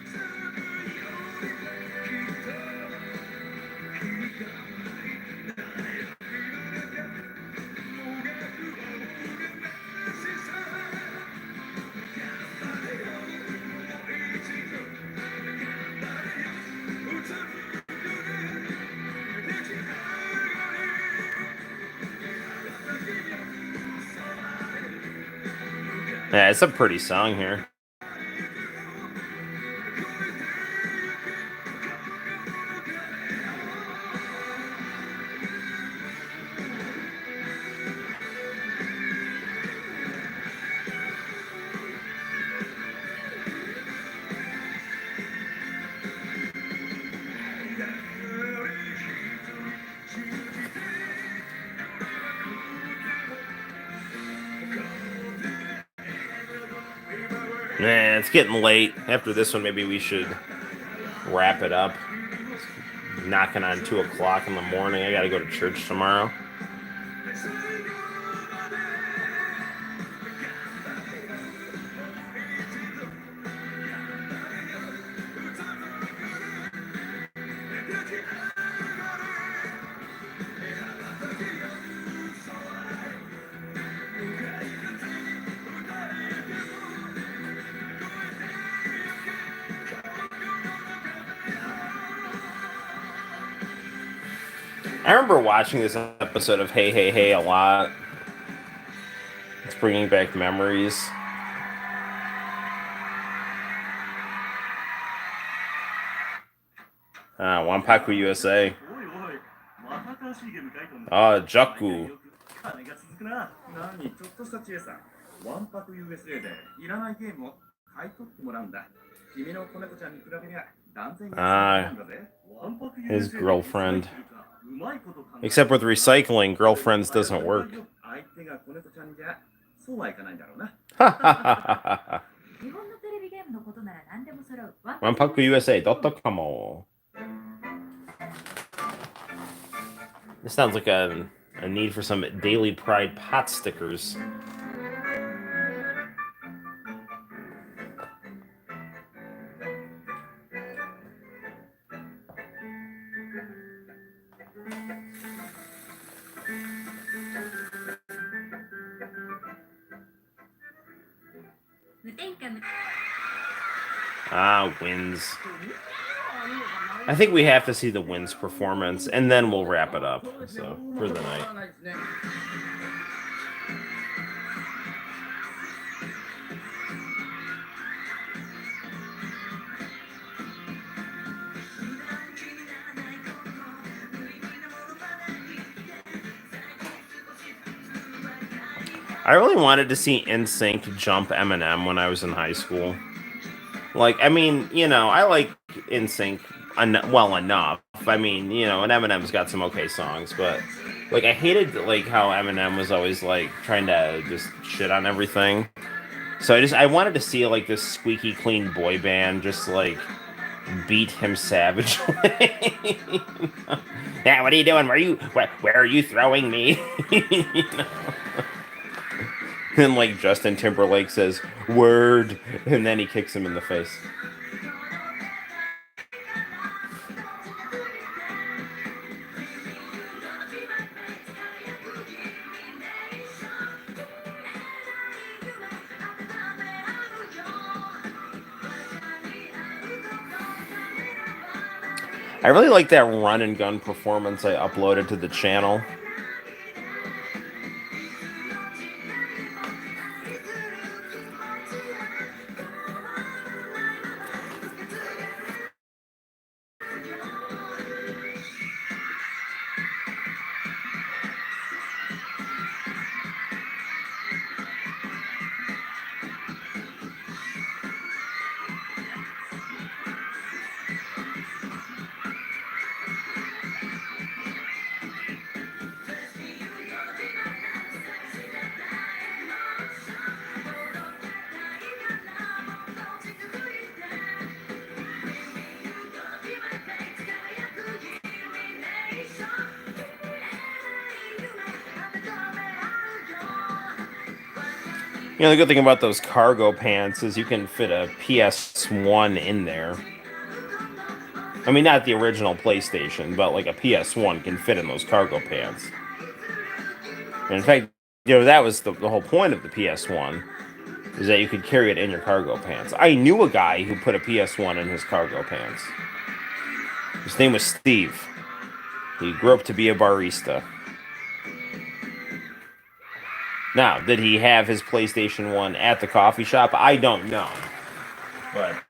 Yeah, it's a pretty song here. Nah, it's getting late. After this one, maybe we should wrap it up. It's knocking on 2 o'clock in the morning. I gotta go to church tomorrow. I remember watching this episode of Hey Hey Hey a lot. It's bringing back memories. Wanpaku USA. おいおい、また新しいゲームかいと思う。Jaku. 金が続くな。何、ちょっとした知恵さ。わんぱく USA でいらないゲームを買い取ってもらうんだ。君の子猫ちゃんに比べりゃ断然安いんだぜ。わんぱく His USA girlfriend. うまいこと考え Except with recycling, girlfriends doesn't work. 相手が子猫ちゃんじゃそうはいかないんだろうな。日本のテレビゲームのことなら何でも揃う。wanpakuusa.com. This sounds like a need for some Daily Pride pot stickers. Wins. I think we have to see the Wins performance, and then we'll wrap it up. So for the night. I really wanted to see NSYNC jump Eminem when I was in high school. Like, I mean, I like NSYNC well enough. I mean, and Eminem's got some okay songs, but like, I hated like how Eminem was always like trying to just shit on everything. So I wanted to see like this squeaky clean boy band just like beat him savagely. Yeah, what are you doing? Where are you throwing me? And like Justin Timberlake says, "Word," and then he kicks him in the face. I really like that run and gun performance I uploaded to the channel. The good thing about those cargo pants is you can fit a PS1 in there. I mean, not the original PlayStation, but like a PS1 can fit in those cargo pants. And in fact, that was the whole point of the PS1, is that you could carry it in your cargo pants. I knew a guy who put a PS1 in his cargo pants. His name was Steve. He grew up to be a barista. Now, did he have his PlayStation 1 at the coffee shop? I don't know. But,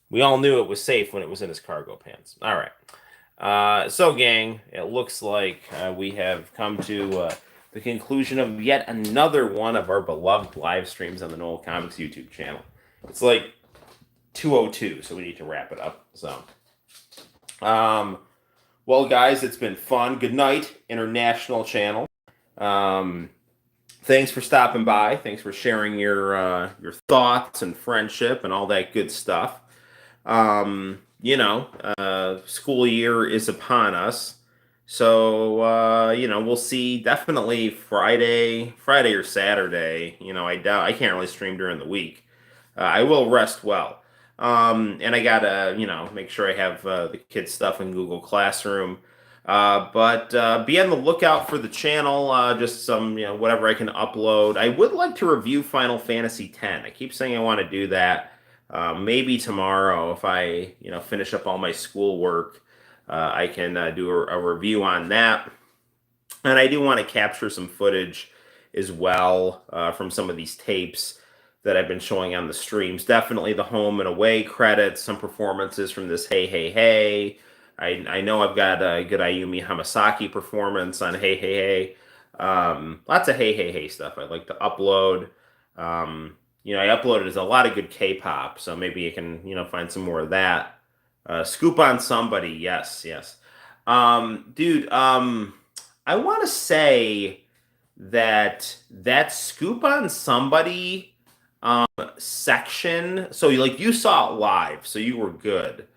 we all knew it was safe when it was in his cargo pants. All right. So, gang, it looks like we have come to the conclusion of yet another one of our beloved live streams on the Noel Comics YouTube channel. It's like 2:02, so we need to wrap it up. So, well, guys, it's been fun. Good night, International Channel. Thanks for stopping by. Thanks for sharing your thoughts and friendship and all that good stuff. School year is upon us. So, we'll see definitely Friday or Saturday. I doubt I can't really stream during the week. I will rest well. And I gotta, make sure I have the kids' stuff in Google Classroom. But be on the lookout for the channel. Just some, whatever I can upload. I would like to review Final Fantasy X. I keep saying I want to do that. Maybe tomorrow, if I, finish up all my schoolwork, I can do a review on that. And I do want to capture some footage as well from some of these tapes that I've been showing on the streams. Definitely the home and away credits, some performances from this Hey Hey Hey. I know I've got a good Ayumi Hamasaki performance on Hey Hey Hey. Lots of Hey Hey Hey stuff I'd like to upload. I uploaded a lot of good K-pop, so maybe you can, find some more of that. Scoop on Somebody, yes. Dude, I want to say that Scoop on Somebody section, so you saw it live, so you were good.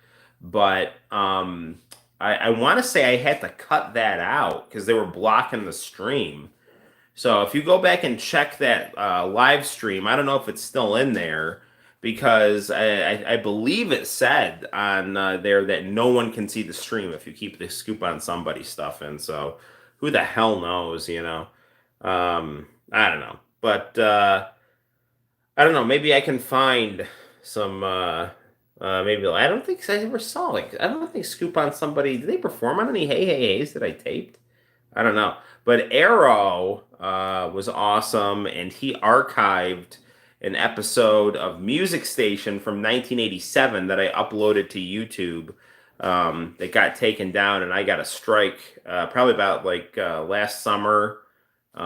But I want to say I had to cut that out because they were blocking the stream. So if you go back and check that live stream, I don't know if it's still in there because I believe it said on there that no one can see the stream if you keep the Scoop on Somebody stuff in. So who the hell knows, I don't know. But I don't know. Maybe I can find some. Maybe I don't think I ever saw like I don't think Scoop on Somebody. Did they perform on any Hey Hey Hey's that I taped? I don't know. But Arrow was awesome, and he archived an episode of Music Station from 1987 that I uploaded to YouTube. That got taken down, and I got a strike probably about like last summer,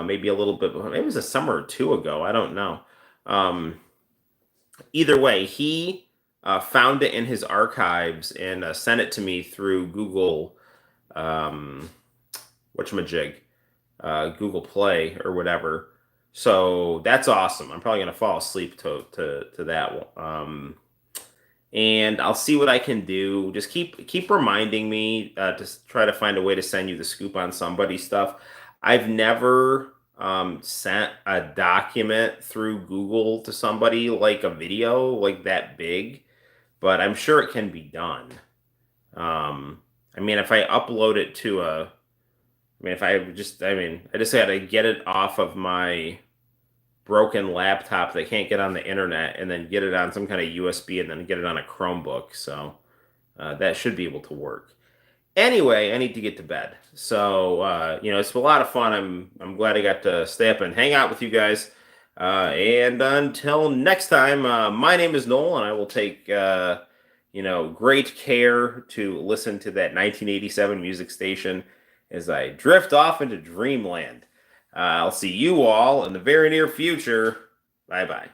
maybe a little bit. Maybe it was a summer or two ago. I don't know. Um, Either way, he found it in his archives and sent it to me through Google. Um, whatchamajig, Google Play or whatever. So that's awesome. I'm probably gonna fall asleep to that. And I'll see what I can do. Just keep reminding me to try to find a way to send you the Scoop on Somebody stuff. I've never sent a document through Google to somebody like a video like that big, but I'm sure it can be done. I mean, if I upload it to I just had to get it off of my broken laptop that can't get on the internet and then get it on some kind of USB and then get it on a Chromebook. So that should be able to work. Anyway, I need to get to bed. So it's a lot of fun. I'm glad I got to stay up and hang out with you guys. And until next time, my name is Noel, and I will take great care to listen to that 1987 music station as I drift off into dreamland. I'll see you all in the very near future. Bye bye.